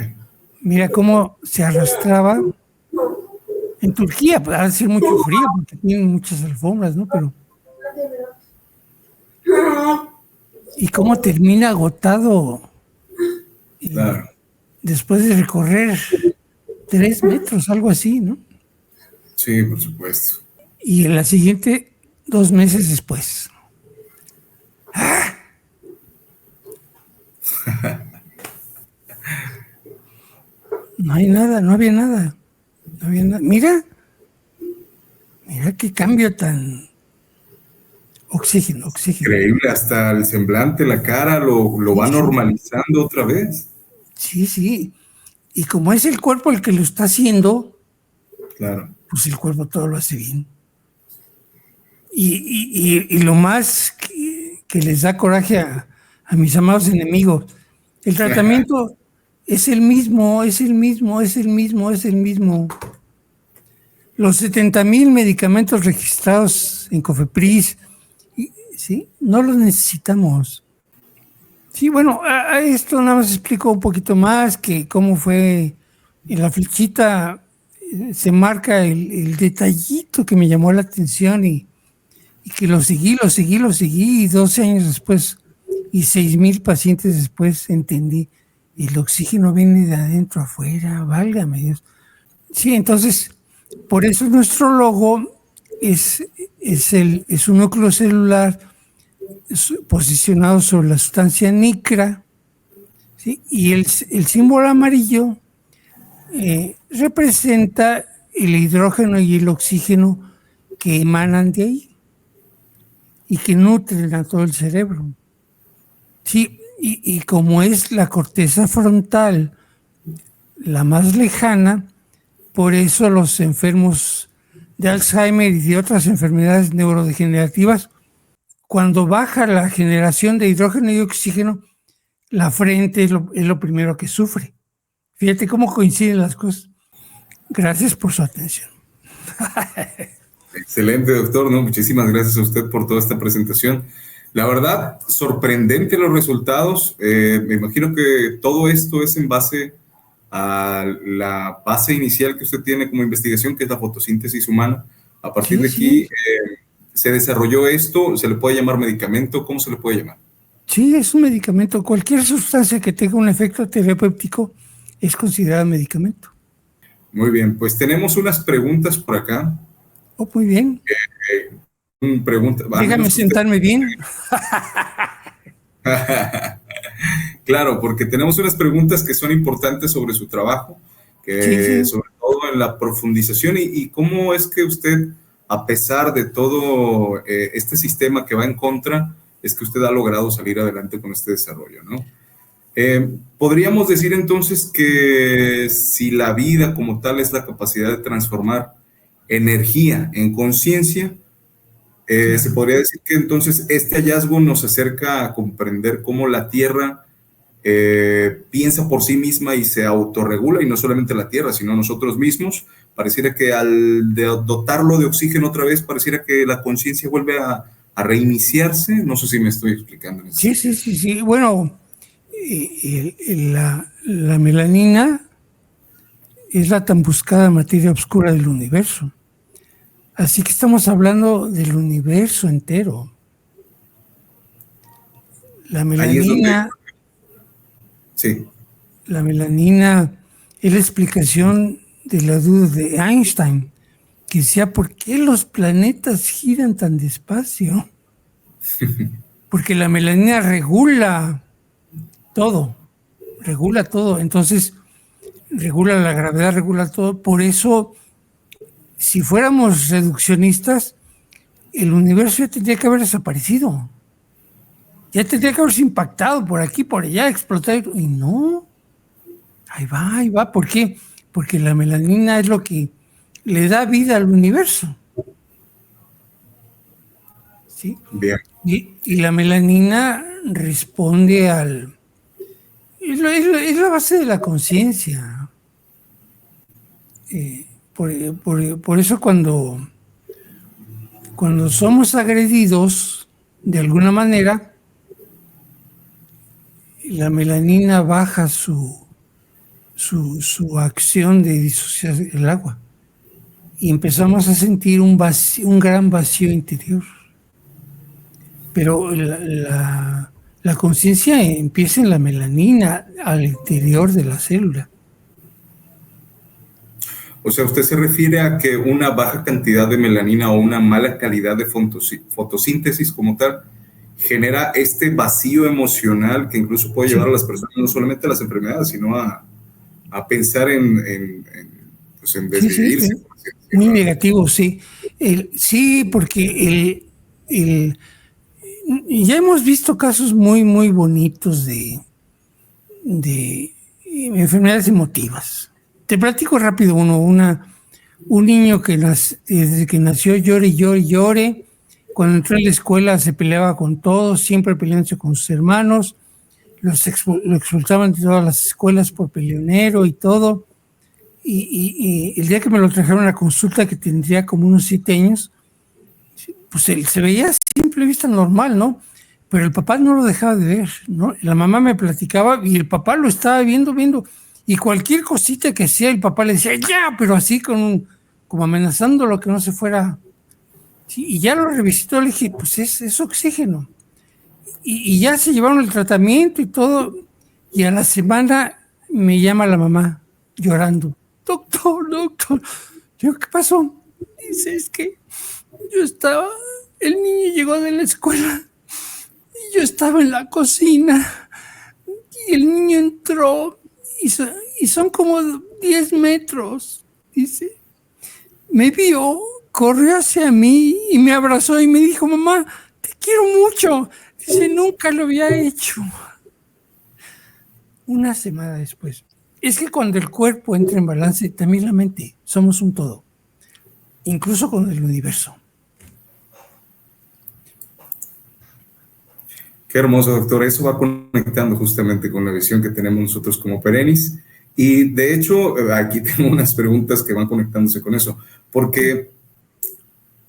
Mira cómo se arrastraba. En Turquía, pues, ha de ser mucho frío porque tienen muchas alfombras, ¿no? Pero. Y cómo termina agotado. Claro. Después de recorrer 3 metros, algo así, ¿no? Sí, por supuesto. Y en la siguiente, 2 meses después. No hay nada, no había nada. No había nada. Mira qué cambio tan. Oxígeno. Increíble, hasta el semblante, la cara, lo va normalizando otra vez. Sí. Y como es el cuerpo el que lo está haciendo, claro, pues el cuerpo todo lo hace bien. Y lo más que les da coraje a mis amados enemigos, el tratamiento es el mismo. Los 70,000 medicamentos registrados en COFEPRIS, ¿sí? No los necesitamos. Sí, bueno, a esto nada más explico un poquito más que cómo fue en la flechita. Se marca el detallito que me llamó la atención y que lo seguí y 12 años después y 6,000 pacientes después entendí, el oxígeno viene de adentro afuera, válgame Dios. Sí, entonces, por eso nuestro logo es un núcleo celular posicionado sobre la sustancia nicra, ¿sí? Y el símbolo amarillo representa el hidrógeno y el oxígeno que emanan de ahí y que nutren a todo el cerebro. Sí, y como es la corteza frontal la más lejana, por eso los enfermos de Alzheimer y de otras enfermedades neurodegenerativas, cuando baja la generación de hidrógeno y oxígeno, la frente es lo primero que sufre. Fíjate cómo coinciden las cosas. Gracias por su atención. Excelente, doctor. No, muchísimas gracias a usted por toda esta presentación. La verdad, sorprendente los resultados. Me imagino que todo esto es en base a la base inicial que usted tiene como investigación, que es la fotosíntesis humana. A partir de aquí, se desarrolló esto. ¿Se le puede llamar medicamento? ¿Cómo se le puede llamar? Sí, es un medicamento. Cualquier sustancia que tenga un efecto terapéutico es considerada medicamento. Muy bien, pues tenemos unas preguntas por acá. Oh, muy bien. Déjame sentarme bien. Claro, porque tenemos unas preguntas que son importantes sobre su trabajo, que sobre todo en la profundización y cómo es que usted, a pesar de todo este sistema que va en contra, es que usted ha logrado salir adelante con este desarrollo, ¿no? Podríamos decir entonces que si la vida como tal es la capacidad de transformar energía en conciencia, se podría decir que entonces este hallazgo nos acerca a comprender cómo la Tierra piensa por sí misma y se autorregula, y no solamente la Tierra, sino nosotros mismos. Pareciera que al dotarlo de oxígeno otra vez, pareciera que la conciencia vuelve a reiniciarse. No sé si me estoy explicando. Sí. Bueno, la melanina es la tan buscada materia oscura del universo. Así que estamos hablando del universo entero. La melanina, la melanina es la explicación de la duda de Einstein, que decía, ¿por qué los planetas giran tan despacio? Porque la melanina regula todo. Entonces, regula la gravedad, regula todo. Por eso, si fuéramos reduccionistas, el universo ya tendría que haber desaparecido. Ya tendría que haberse impactado por aquí, por allá, explotado. Y no. Ahí va. ¿Por qué? Porque la melanina es lo que le da vida al universo. ¿Sí? Bien. Y la melanina responde al... Es la base de la conciencia. Por eso cuando somos agredidos de alguna manera, la melanina baja su acción de disociar el agua y empezamos a sentir un gran vacío interior. Pero la conciencia empieza en la melanina, al interior de la célula. O sea, ¿usted se refiere a que una baja cantidad de melanina o una mala calidad de fotosíntesis como tal genera este vacío emocional que incluso puede llevar a las personas no solamente a las enfermedades, sino a pensar en desvivirse? Sí. Muy negativo, sí. Sí, porque ya hemos visto casos muy, muy bonitos de enfermedades emotivas. Te platico rápido un niño que desde que nació llore. Cuando entró a la escuela se peleaba con todos, siempre peleándose con sus hermanos. Lo expulsaban de todas las escuelas por peleonero y todo. Y el día que me lo trajeron a la consulta, que tendría como unos 7 años, pues él se veía a simple vista normal, ¿no? Pero el papá no lo dejaba de ver, ¿no? La mamá me platicaba y el papá lo estaba viendo. Y cualquier cosita que hacía, el papá le decía, ya, pero así como amenazándolo que no se fuera. Sí, y ya lo revisitó, le dije, pues es oxígeno. Y ya se llevaron el tratamiento y todo. Y a la semana me llama la mamá llorando. Doctor. Digo, ¿qué pasó? Dice, es que el niño llegó de la escuela y yo estaba en la cocina y el niño entró y son como 10 metros, dice. Me vio, corrió hacia mí y me abrazó y me dijo, mamá, te quiero mucho. Dice, nunca lo había hecho. Una semana después. Es que cuando el cuerpo entra en balance, también la mente, somos un todo, incluso con el universo. Qué hermoso, doctor. Eso va conectando justamente con la visión que tenemos nosotros como Perenis. Y de hecho, aquí tengo unas preguntas que van conectándose con eso. Porque,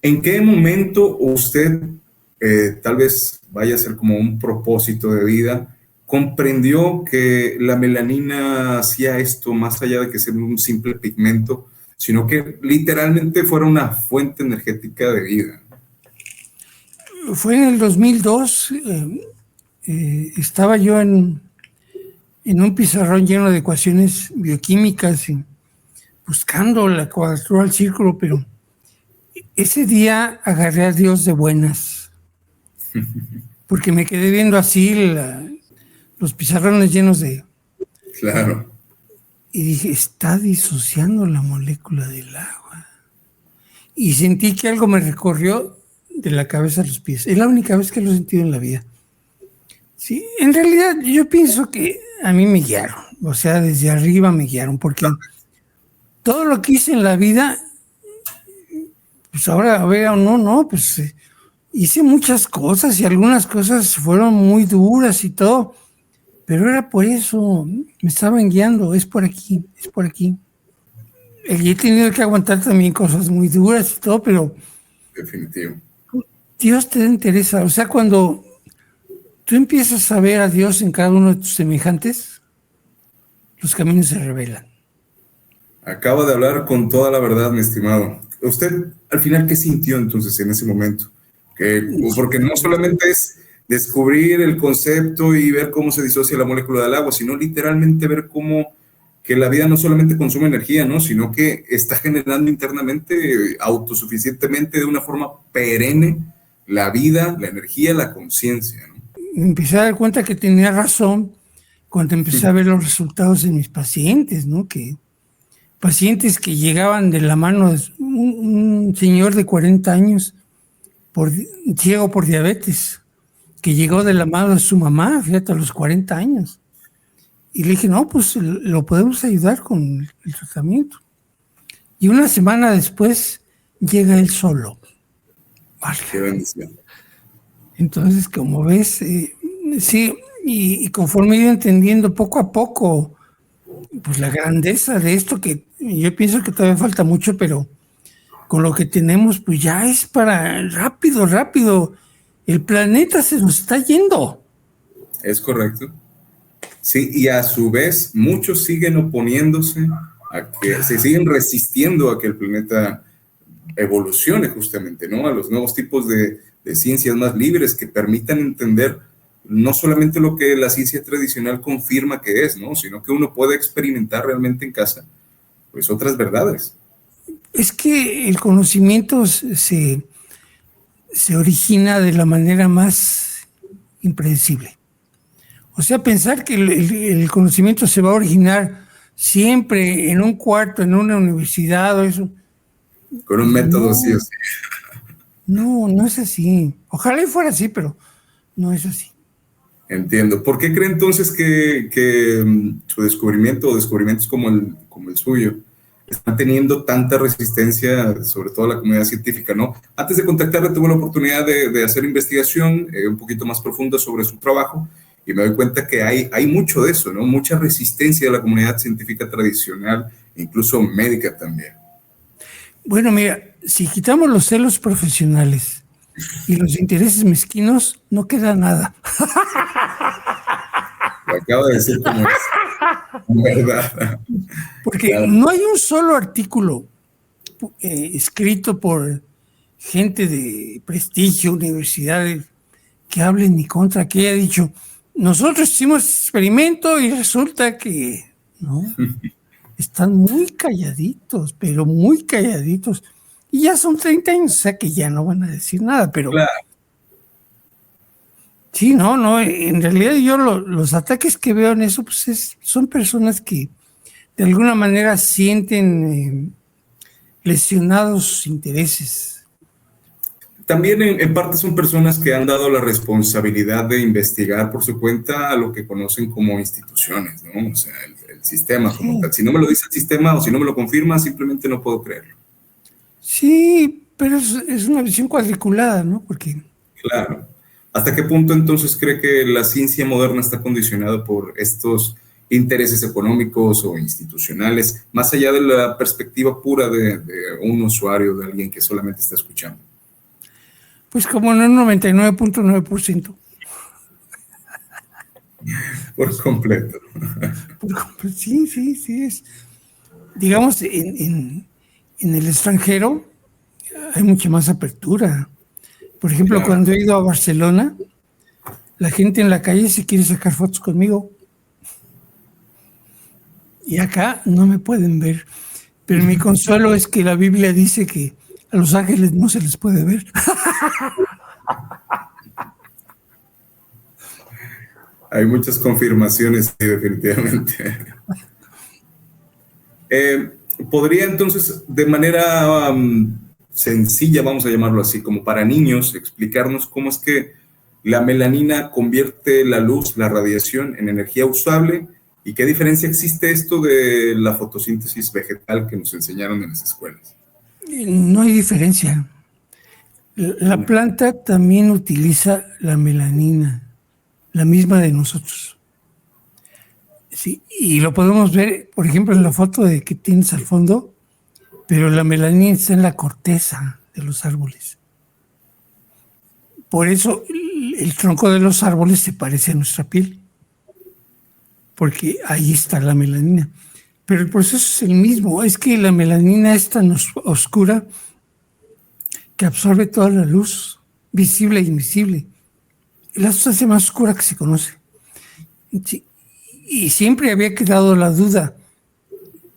¿en qué momento usted, tal vez vaya a ser como un propósito de vida, comprendió que la melanina hacía esto más allá de que ser un simple pigmento, sino que literalmente fuera una fuente energética de vida? Fue en el 2002, estaba yo en un pizarrón lleno de ecuaciones bioquímicas y buscando la cuadratura del círculo, pero ese día agarré a Dios de buenas, porque me quedé viendo así los pizarrones llenos de... Claro. Y dije, está disociando la molécula del agua. Y sentí que algo me recorrió de la cabeza a los pies. Es la única vez que lo he sentido en la vida. Sí, en realidad yo pienso que a mí me guiaron, o sea, desde arriba me guiaron, porque todo lo que hice en la vida, pues ahora vea o no, pues hice muchas cosas y algunas cosas fueron muy duras y todo, pero era por eso, me estaban guiando, es por aquí. Y he tenido que aguantar también cosas muy duras y todo, pero Definitivo. Dios te interesa, o sea, cuando tú empiezas a ver a Dios en cada uno de tus semejantes, los caminos se revelan. Acaba de hablar con toda la verdad, mi estimado. ¿Usted al final qué sintió entonces en ese momento? Porque no solamente es descubrir el concepto y ver cómo se disocia la molécula del agua, sino literalmente ver cómo que la vida no solamente consume energía, ¿no? Sino que está generando internamente, autosuficientemente, de una forma perenne, la vida, la energía, la conciencia, ¿no? Me empecé a dar cuenta que tenía razón cuando empecé a ver los resultados en mis pacientes, ¿no? Que pacientes que llegaban de la mano de un señor de 40 años, ciego por diabetes, que llegó de la mano de su mamá, fíjate, a los 40 años. Y le dije, no, pues lo podemos ayudar con el tratamiento. y una semana después llega él solo. Vale. Qué bendición. Entonces, como ves, sí, y conforme he ido entendiendo poco a poco, pues la grandeza de esto, que yo pienso que todavía falta mucho, pero con lo que tenemos, pues ya es para rápido, rápido. El planeta se nos está yendo. Es correcto. Sí, y a su vez, muchos siguen oponiéndose a que se siguen resistiendo a que el planeta evolucione justamente, ¿no? A los nuevos tipos de ciencias más libres que permitan entender no solamente lo que la ciencia tradicional confirma que es, ¿no? Sino que uno puede experimentar realmente en casa, pues otras verdades. Es que el conocimiento se origina de la manera más impredecible. O sea, pensar que el conocimiento se va a originar siempre en un cuarto, en una universidad o eso. Con un método sí o sí. No es así. Ojalá y fuera así, pero no es así. Entiendo. ¿Por qué cree entonces que su descubrimiento o descubrimientos como el suyo están teniendo tanta resistencia, sobre todo la comunidad científica, ¿no? Antes de contactarle tuve la oportunidad de hacer investigación un poquito más profunda sobre su trabajo y me doy cuenta que hay mucho de eso, ¿no? Mucha resistencia de la comunidad científica tradicional, incluso médica también. Bueno, mira, si quitamos los celos profesionales y los intereses mezquinos, no queda nada. Lo acabo de decir como es, ¿verdad? Porque claro. no hay un solo artículo escrito por gente de prestigio, universidades, que hable ni contra, que haya dicho, nosotros hicimos experimento y resulta que no. Están muy calladitos, pero muy calladitos. Y ya son 30 años, o sea que ya no van a decir nada, pero... Claro. Sí, no, en realidad yo los ataques que veo en eso, pues son personas que de alguna manera sienten lesionados sus intereses. También en parte son personas que han dado la responsabilidad de investigar por su cuenta a lo que conocen como instituciones, ¿no? O sea, el sistema como tal. Si no me lo dice el sistema o si no me lo confirma, simplemente no puedo creerlo. Sí, pero es una visión cuadriculada, ¿no? Porque... Claro. ¿Hasta qué punto entonces cree que la ciencia moderna está condicionada por estos intereses económicos o institucionales, más allá de la perspectiva pura de un usuario, de alguien que solamente está escuchando? Pues como en un 99.9%. Por completo. Sí, es. Digamos, en el extranjero hay mucha más apertura. Por ejemplo, claro, cuando he ido a Barcelona, la gente en la calle se quiere sacar fotos conmigo. Y acá no me pueden ver. Pero mi consuelo es que la Biblia dice que a los ángeles no se les puede ver. Hay muchas confirmaciones, sí, definitivamente. ¿Podría entonces, de manera sencilla, vamos a llamarlo así, como para niños, explicarnos cómo es que la melanina convierte la luz, la radiación, en energía usable? ¿Y qué diferencia existe esto de la fotosíntesis vegetal que nos enseñaron en las escuelas? No hay diferencia. La planta también utiliza la melanina, la misma de nosotros. Sí, y lo podemos ver, por ejemplo, en la foto que tienes al fondo, pero la melanina está en la corteza de los árboles. Por eso el tronco de los árboles se parece a nuestra piel, porque ahí está la melanina. Pero el proceso es el mismo, es que la melanina es tan oscura que absorbe toda la luz, visible e invisible. La sustancia más oscura que se conoce. Sí. Y siempre había quedado la duda,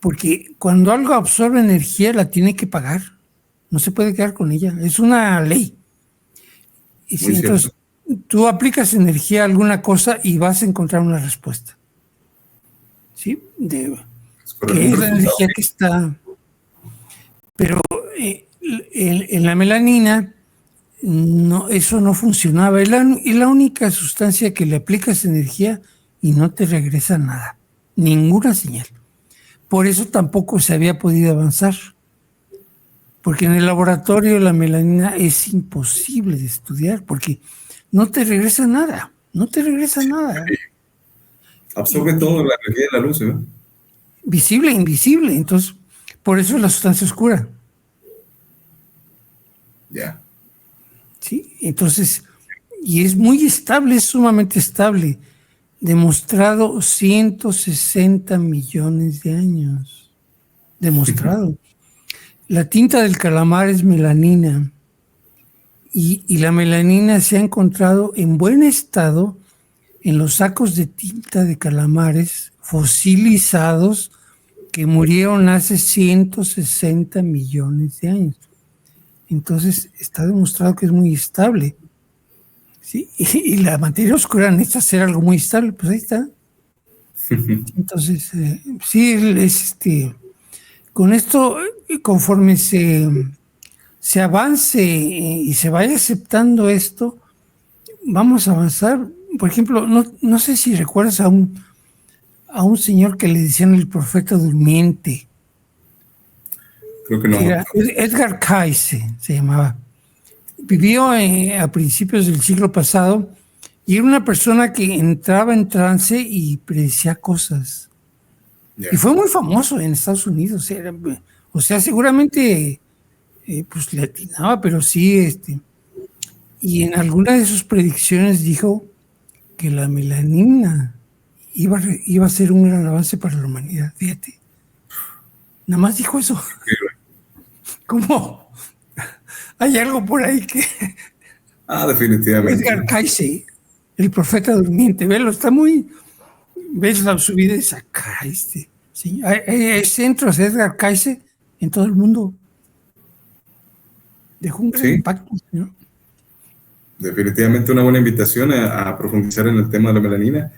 porque cuando algo absorbe energía la tiene que pagar, no se puede quedar con ella, es una ley. Y si entonces tú aplicas energía a alguna cosa y vas a encontrar una respuesta. ¿Sí? Que es la energía que está. Pero en la melanina no, eso no funcionaba. Es la única sustancia que le aplicas energía y no te regresa nada, ninguna señal. Por eso tampoco se había podido avanzar, Porque en el laboratorio la melanina es imposible de estudiar porque no te regresa nada, no te regresa nada. Absorbe todo la energía de la luz, ¿no? Visible e invisible. Entonces, por eso es la sustancia oscura. Ya. ¿Sí? Entonces, y es muy estable, es sumamente estable. Demostrado 160 millones de años. Demostrado. La tinta del calamar es melanina. Y la melanina se ha encontrado en buen estado en los sacos de tinta de calamares fosilizados que murieron hace 160 millones de años. Entonces está demostrado que es muy estable. ¿Sí? Y la materia oscura necesita ser algo muy estable, pues ahí está. Entonces, sí, con esto, conforme se avance y se vaya aceptando esto, vamos a avanzar. Por ejemplo, no sé si recuerdas a un señor que le decían el profeta durmiente. Creo que no. Que era Edgar Cayce, se llamaba. Vivió a principios del siglo pasado y era una persona que entraba en trance y predecía cosas. Yeah. Y fue muy famoso en Estados Unidos. O sea, seguramente pues le atinaba, pero sí, y en alguna de sus predicciones dijo que la melanina iba a ser un gran avance para la humanidad, fíjate. Nada más dijo eso. ¿Cómo? Hay algo por ahí que... Definitivamente. Edgar Cayce, el profeta durmiente, velo, está muy... Ves su vida y dices, caray, sí, hay centros de Edgar Cayce en todo el mundo. Dejó un gran impacto, ¿no? Definitivamente una buena invitación a profundizar en el tema de la melanina.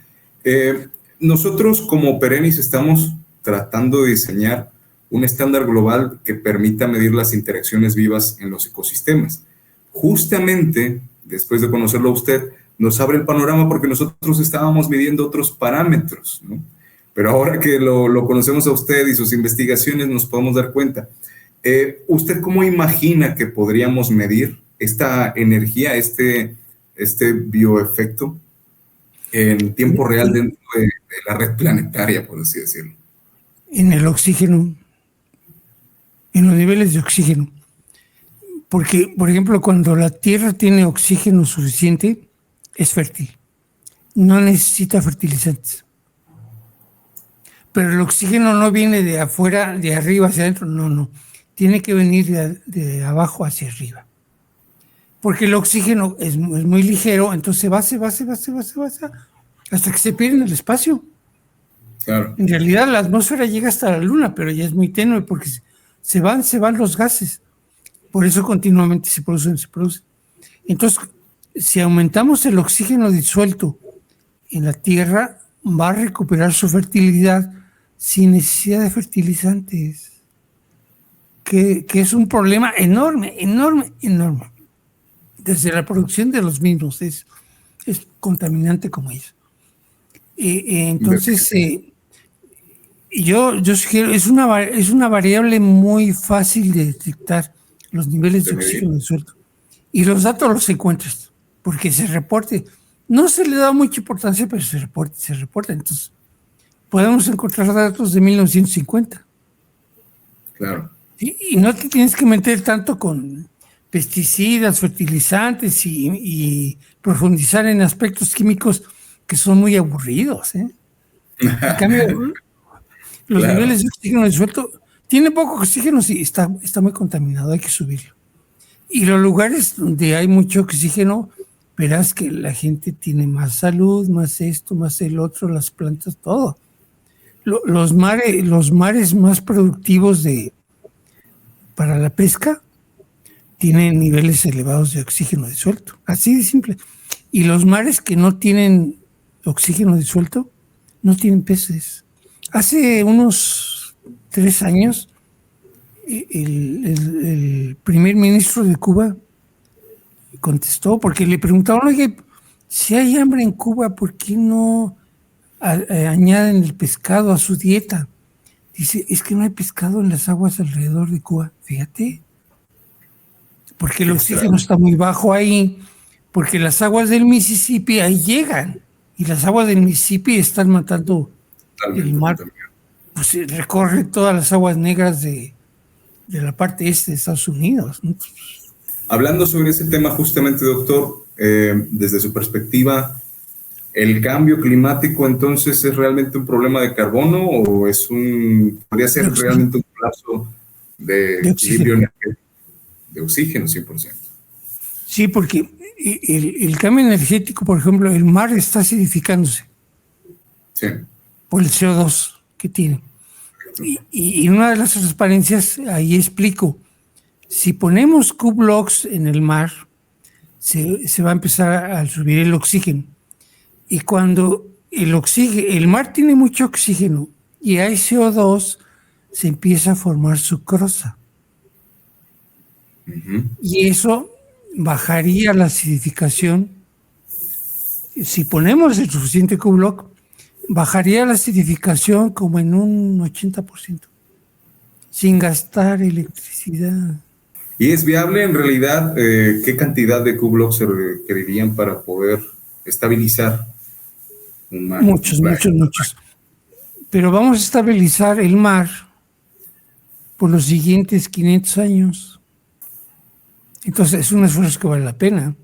Nosotros como Perennis estamos tratando de diseñar un estándar global que permita medir las interacciones vivas en los ecosistemas. Justamente, después de conocerlo a usted, nos abre el panorama porque nosotros estábamos midiendo otros parámetros, ¿no? Pero ahora que lo conocemos a usted y sus investigaciones nos podemos dar cuenta. ¿Usted cómo imagina que podríamos medir esta energía, este bioefecto en tiempo real dentro de la red planetaria, por así decirlo? En el oxígeno, en los niveles de oxígeno. Porque, por ejemplo, cuando la Tierra tiene oxígeno suficiente, es fértil. No necesita fertilizantes. Pero el oxígeno no viene de afuera, de arriba hacia adentro, no. Tiene que venir de abajo hacia arriba. Porque el oxígeno es muy ligero, entonces se va hasta que se pierde en el espacio. Claro. En realidad la atmósfera llega hasta la Luna, pero ya es muy tenue porque se van los gases. Por eso continuamente se producen. Entonces, si aumentamos el oxígeno disuelto en la Tierra, va a recuperar su fertilidad sin necesidad de fertilizantes. Que es un problema enorme. Desde la producción de los mismos es contaminante como eso. Entonces, yo sugiero, es una variable muy fácil de detectar, los niveles de oxígeno disuelto. Y los datos los encuentras, porque se reporte. No se le da mucha importancia, pero se reporta. Entonces, podemos encontrar datos de 1950. Claro. Y no te tienes que meter tanto con pesticidas, fertilizantes y profundizar en aspectos químicos que son muy aburridos. En cambio, los niveles de oxígeno disuelto, tiene poco oxígeno, sí, está muy contaminado, hay que subirlo. Y los lugares donde hay mucho oxígeno, verás que la gente tiene más salud, más esto, más el otro, las plantas, todo. Los mares más productivos para la pesca tienen niveles elevados de oxígeno disuelto, así de simple. Y los mares que no tienen oxígeno disuelto no tienen peces. Hace unos 3 años, el primer ministro de Cuba contestó, porque le preguntaban, oye, si hay hambre en Cuba, ¿por qué no añaden el pescado a su dieta? Dice, es que no hay pescado en las aguas alrededor de Cuba. Fíjate, porque el oxígeno está muy bajo ahí, porque las aguas del Mississippi ahí llegan, y las aguas del Mississippi están matando el mar. Pues recorre todas las aguas negras de la parte este de Estados Unidos, ¿no? Hablando sobre ese tema justamente, doctor, desde su perspectiva, ¿el cambio climático entonces es realmente un problema de carbono o podría ser realmente un colapso de equilibrio energético, de oxígeno 100%? Sí, porque el cambio energético, por ejemplo, el mar está acidificándose. Sí. Por el CO2 que tiene. Y una de las transparencias, ahí explico, si ponemos Q-Blox en el mar, se va a empezar a subir el oxígeno. Y cuando el mar tiene mucho oxígeno y hay CO2, se empieza a formar sucrosa. Y eso bajaría la acidificación. Si ponemos el suficiente Q-Blox, bajaría la acidificación como en un 80%, sin gastar electricidad. ¿Y es viable en realidad qué cantidad de Q-Blox se requerirían para poder estabilizar un mar? Muchos. Pero vamos a estabilizar el mar por los siguientes 500 años. Entonces es un esfuerzo que vale la pena.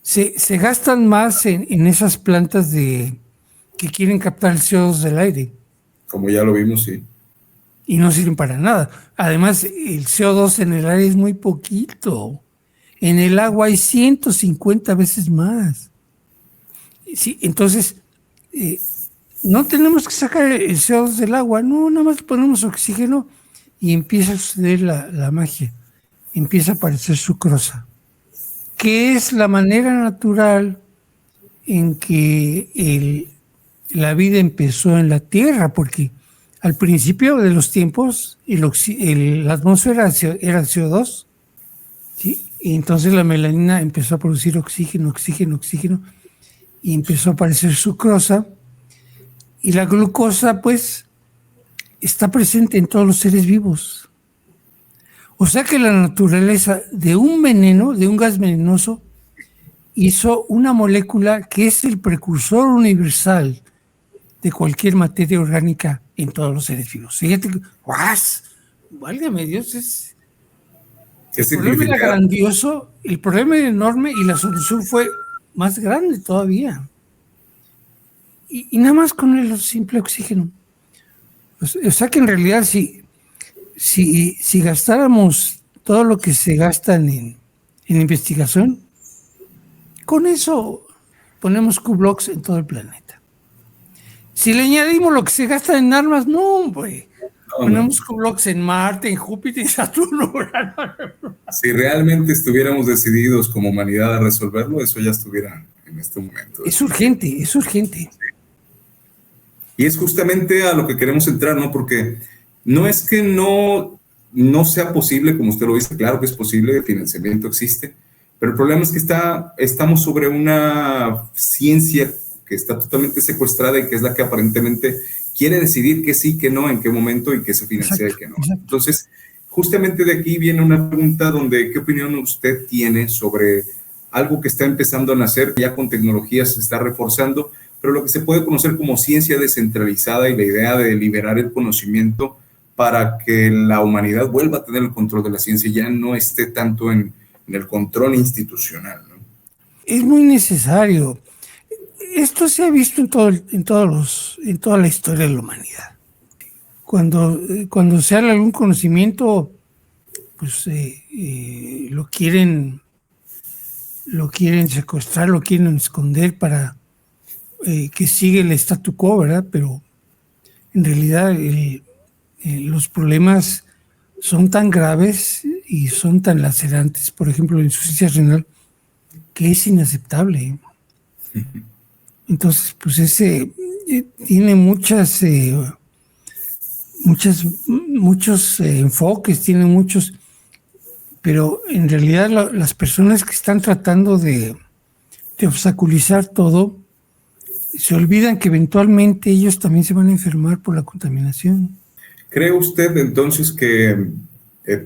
Se gastan más en esas plantas que quieren captar el CO2 del aire. Como ya lo vimos, sí. Y no sirven para nada. Además, el CO2 en el aire es muy poquito. En el agua hay 150 veces más. Sí, entonces, no tenemos que sacar el CO2 del agua, no, nada más ponemos oxígeno y empieza a suceder la magia. Empieza a aparecer sucrosa, que es la manera natural en que la vida empezó en la Tierra, porque al principio de los tiempos la atmósfera era CO2, ¿sí? Y entonces la melanina empezó a producir oxígeno, y empezó a aparecer sucrosa, y la glucosa pues está presente en todos los seres vivos. O sea que la naturaleza de un gas venenoso, hizo una molécula que es el precursor universal de cualquier materia orgánica en todos los seres vivos. Fíjate, válgame Dios, el problema era grandioso, el problema era enorme y la solución fue más grande todavía. Y nada más con el simple oxígeno. O sea que en realidad si gastáramos todo lo que se gasta en investigación, con eso ponemos Q-Blox en todo el planeta. Si le añadimos lo que se gasta en armas, ponemos Q-Blox en Marte, en Júpiter, en Saturno. Si realmente estuviéramos decididos como humanidad a resolverlo, eso ya estuviera en este momento. Es urgente. Y es justamente a lo que queremos entrar, ¿no? Porque no es que no sea posible, como usted lo dice, claro que es posible, el financiamiento existe, pero el problema es que estamos sobre una ciencia que está totalmente secuestrada y que es la que aparentemente quiere decidir que sí, que no, en qué momento y que se financia y que no. Exacto. Entonces, justamente de aquí viene una pregunta donde, ¿qué opinión usted tiene sobre algo que está empezando a nacer, ya con tecnología se está reforzando, pero lo que se puede conocer como ciencia descentralizada y la idea de liberar el conocimiento para que la humanidad vuelva a tener el control de la ciencia y ya no esté tanto en el control institucional, ¿no? Es muy necesario. Esto se ha visto en toda la historia de la humanidad. Cuando se habla de algún conocimiento, pues lo quieren secuestrar, lo quieren esconder para que siga el statu quo, ¿verdad? Pero en realidad los problemas son tan graves y son tan lacerantes, por ejemplo, la insuficiencia renal, que es inaceptable. Entonces, pues tiene muchos enfoques, tiene muchos, pero en realidad las personas que están tratando de obstaculizar todo, se olvidan que eventualmente ellos también se van a enfermar por la contaminación. ¿Cree usted entonces que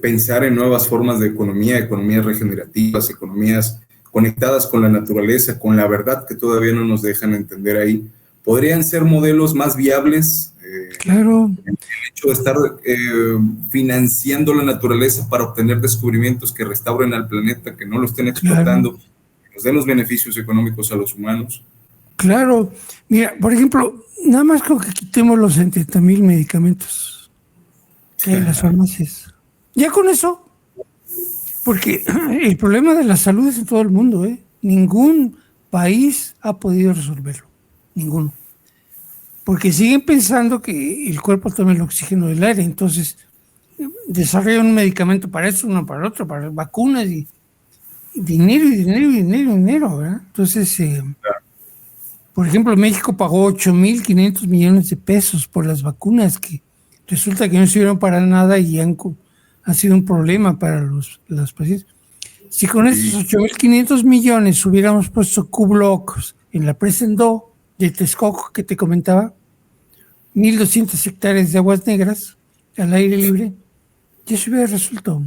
pensar en nuevas formas de economía, economías regenerativas, economías conectadas con la naturaleza, con la verdad que todavía no nos dejan entender ahí, podrían ser modelos más viables. Claro. El hecho de estar financiando la naturaleza para obtener descubrimientos que restauren al planeta, que no lo estén explotando, Claro. que nos den los beneficios económicos a los humanos. Claro. Mira, por ejemplo, nada más con que quitemos los 70,000 medicamentos que hay en las farmacias. Ya con eso, porque el problema de la salud es en todo el mundo, ¿eh? Ningún país ha podido resolverlo. Ninguno. Porque siguen pensando que el cuerpo toma el oxígeno del aire, entonces desarrollan un medicamento para eso, uno para el otro, para vacunas y dinero, y dinero, y dinero, y dinero, ¿verdad? Entonces, por ejemplo, México pagó 8,500 millones de pesos por las vacunas que resulta que no sirvieron para nada y han sido un problema para los pacientes. Si con esos 8,500 millones hubiéramos puesto Q-Block en la presa en Do de Texcoco que te comentaba, 1,200 hectáreas de aguas negras al aire libre, ya se hubiera resuelto.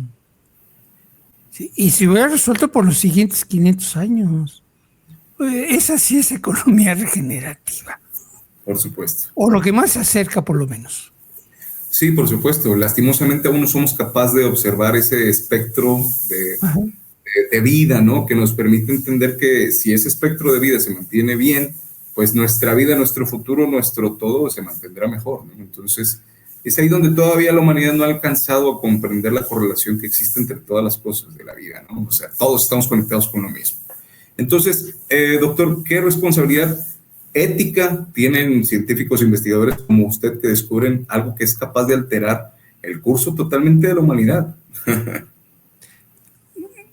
Sí, y se hubiera resuelto por los siguientes 500 años. Esa sí es economía regenerativa. Por supuesto. O lo que más se acerca, por lo menos. Sí, por supuesto. Lastimosamente aún no somos capaces de observar ese espectro de vida, ¿no? Que nos permite entender que si ese espectro de vida se mantiene bien, pues nuestra vida, nuestro futuro, nuestro todo se mantendrá mejor, ¿no? Entonces, es ahí donde todavía la humanidad no ha alcanzado a comprender la correlación que existe entre todas las cosas de la vida, ¿no? O sea, todos estamos conectados con lo mismo. Entonces, doctor, ¿qué responsabilidad ética tienen científicos investigadores como usted que descubren algo que es capaz de alterar el curso totalmente de la humanidad?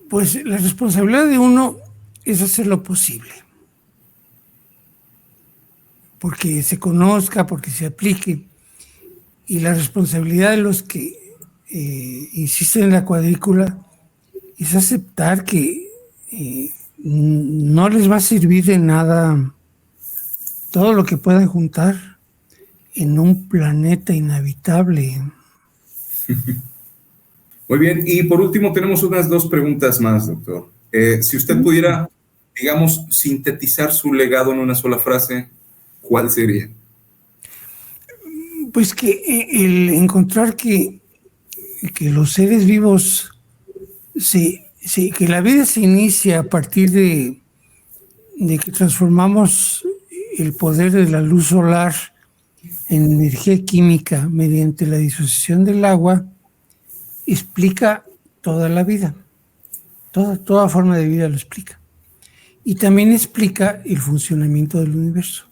Pues la responsabilidad de uno es hacer lo posible. Porque se conozca, porque se aplique. Y la responsabilidad de los que insisten en la cuadrícula es aceptar que no les va a servir de nada todo lo que puedan juntar en un planeta inhabitable. Muy bien, y por último tenemos unas 2 preguntas más, doctor. Si usted pudiera, digamos, sintetizar su legado en una sola frase, ¿cuál sería? Pues que el encontrar que los seres vivos, que la vida se inicia a partir de que transformamos el poder de la luz solar en energía química mediante la disociación del agua, explica toda la vida. Toda forma de vida lo explica. Y también explica el funcionamiento del universo.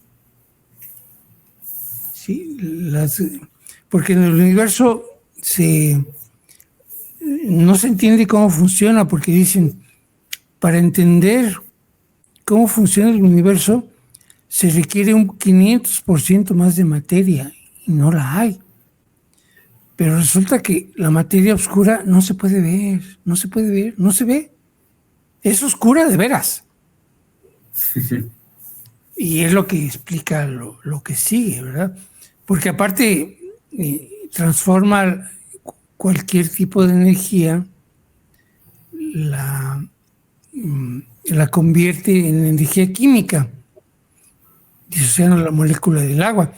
¿Sí? Porque en el universo no se entiende cómo funciona, porque dicen, para entender cómo funciona el universo, se requiere un 500% más de materia, y no la hay. Pero resulta que la materia oscura no se puede ver, no se ve. Es oscura de veras. Y es lo que explica lo que sigue, ¿verdad? Porque aparte transforma cualquier tipo de energía, la convierte en energía química, disociando la molécula del agua.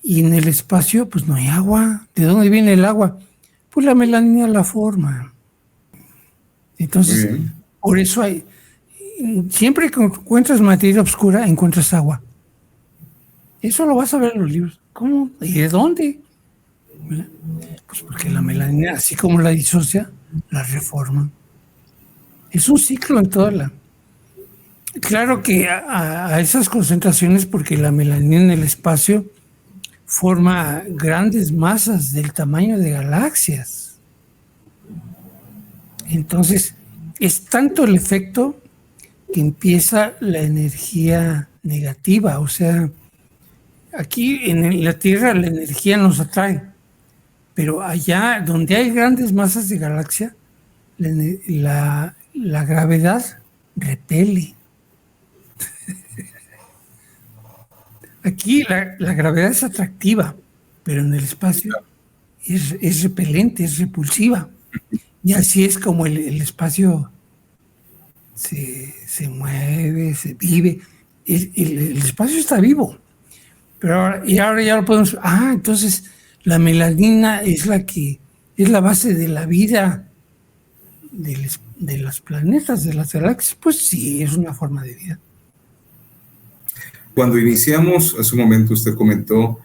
Y en el espacio, pues no hay agua. ¿De dónde viene el agua? Pues la melanina la forma. Entonces, por eso siempre que encuentras materia oscura, encuentras agua. Eso lo vas a ver en los libros. ¿Cómo? ¿Y de dónde? Pues porque la melanina, así como la disocia, la reforma. Es un ciclo en toda la... Claro que a esas concentraciones, porque la melanina en el espacio forma grandes masas del tamaño de galaxias. Entonces, es tanto el efecto que empieza la energía negativa. O sea, aquí en la Tierra la energía nos atrae, pero allá donde hay grandes masas de galaxia, la gravedad repele. Aquí la gravedad es atractiva, pero en el espacio es repelente, es repulsiva. Y así es como el espacio se mueve, se vive. El espacio está vivo. Pero ahora ya lo podemos. Entonces la melanina es la base de la vida de los planetas, de las galaxias. Pues sí, es una forma de vida. Cuando iniciamos, hace un momento usted comentó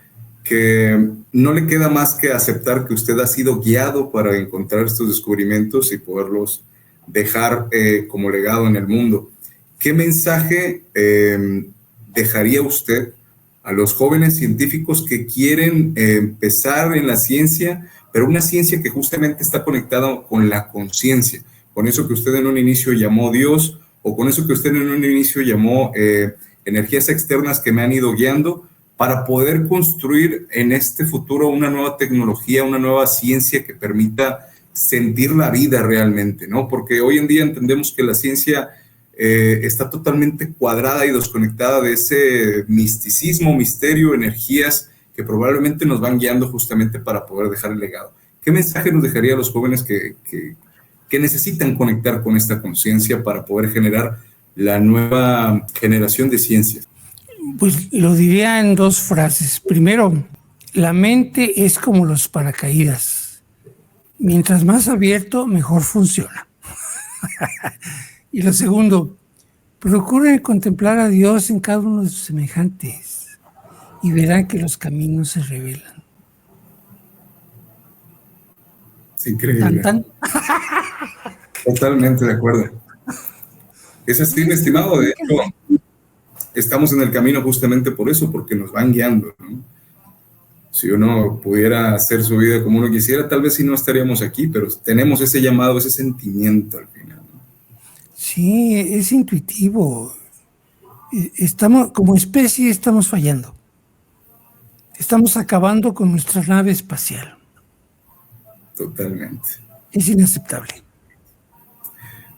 que no le queda más que aceptar que usted ha sido guiado para encontrar estos descubrimientos y poderlos dejar como legado en el mundo. ¿Qué mensaje dejaría usted a los jóvenes científicos que quieren empezar en la ciencia, pero una ciencia que justamente está conectada con la conciencia, con eso que usted en un inicio llamó Dios, o con eso que usted en un inicio llamó energías externas que me han ido guiando, para poder construir en este futuro una nueva tecnología, una nueva ciencia que permita sentir la vida realmente, ¿no? Porque hoy en día entendemos que la ciencia está totalmente cuadrada y desconectada de ese misticismo, misterio, energías que probablemente nos van guiando justamente para poder dejar el legado. ¿Qué mensaje nos dejaría a los jóvenes que necesitan conectar con esta conciencia para poder generar la nueva generación de ciencias? Pues lo diría en 2 frases. Primero, la mente es como los paracaídas. Mientras más abierto, mejor funciona. Y lo segundo, procuren contemplar a Dios en cada uno de sus semejantes y verán que los caminos se revelan. Es increíble. ¿Tan? Totalmente de acuerdo. Es así, mi estimado. De hecho, estamos en el camino justamente por eso, porque nos van guiando, ¿no? Si uno pudiera hacer su vida como uno quisiera, tal vez sí no estaríamos aquí, pero tenemos ese llamado, ese sentimiento al final, ¿no? Sí, es intuitivo. Estamos, como especie, estamos fallando. Estamos acabando con nuestra nave espacial. Totalmente. Es inaceptable.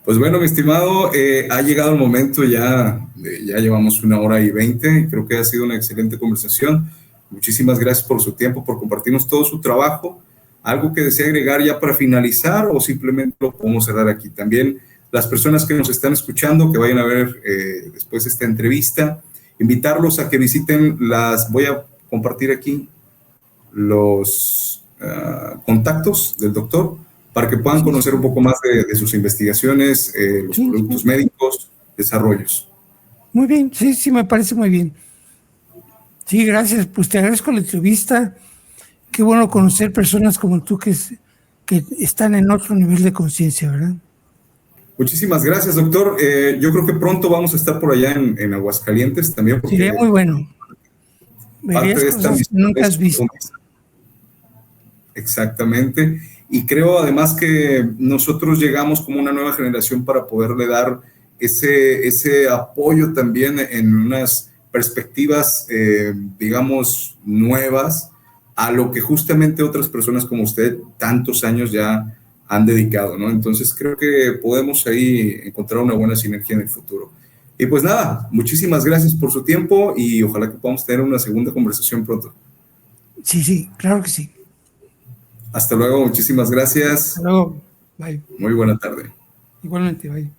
Pues bueno, mi estimado, ha llegado el momento ya llevamos 1:20 y creo que ha sido una excelente conversación. Muchísimas gracias por su tiempo, por compartirnos todo su trabajo. ¿Algo que desea agregar ya para finalizar o simplemente lo podemos cerrar aquí? También las personas que nos están escuchando, que vayan a ver después esta entrevista, invitarlos a que visiten voy a compartir aquí los contactos del doctor, para que puedan conocer un poco más de sus investigaciones, los productos médicos, desarrollos. Muy bien, sí, me parece muy bien. Sí, gracias. Pues te agradezco la entrevista. Qué bueno conocer personas como tú que están en otro nivel de conciencia, ¿verdad? Muchísimas gracias, doctor. Yo creo que pronto vamos a estar por allá en Aguascalientes también. Sería muy bueno. Parte de esta misión nunca has visto. Exactamente. Y creo además que nosotros llegamos como una nueva generación para poderle dar ese apoyo también en unas perspectivas, digamos, nuevas a lo que justamente otras personas como usted tantos años ya han dedicado, ¿no? Entonces creo que podemos ahí encontrar una buena sinergia en el futuro. Y pues nada, muchísimas gracias por su tiempo y ojalá que podamos tener una segunda conversación pronto. Sí, claro que sí. Hasta luego, muchísimas gracias. Hasta luego, bye. Muy buena tarde. Igualmente, bye.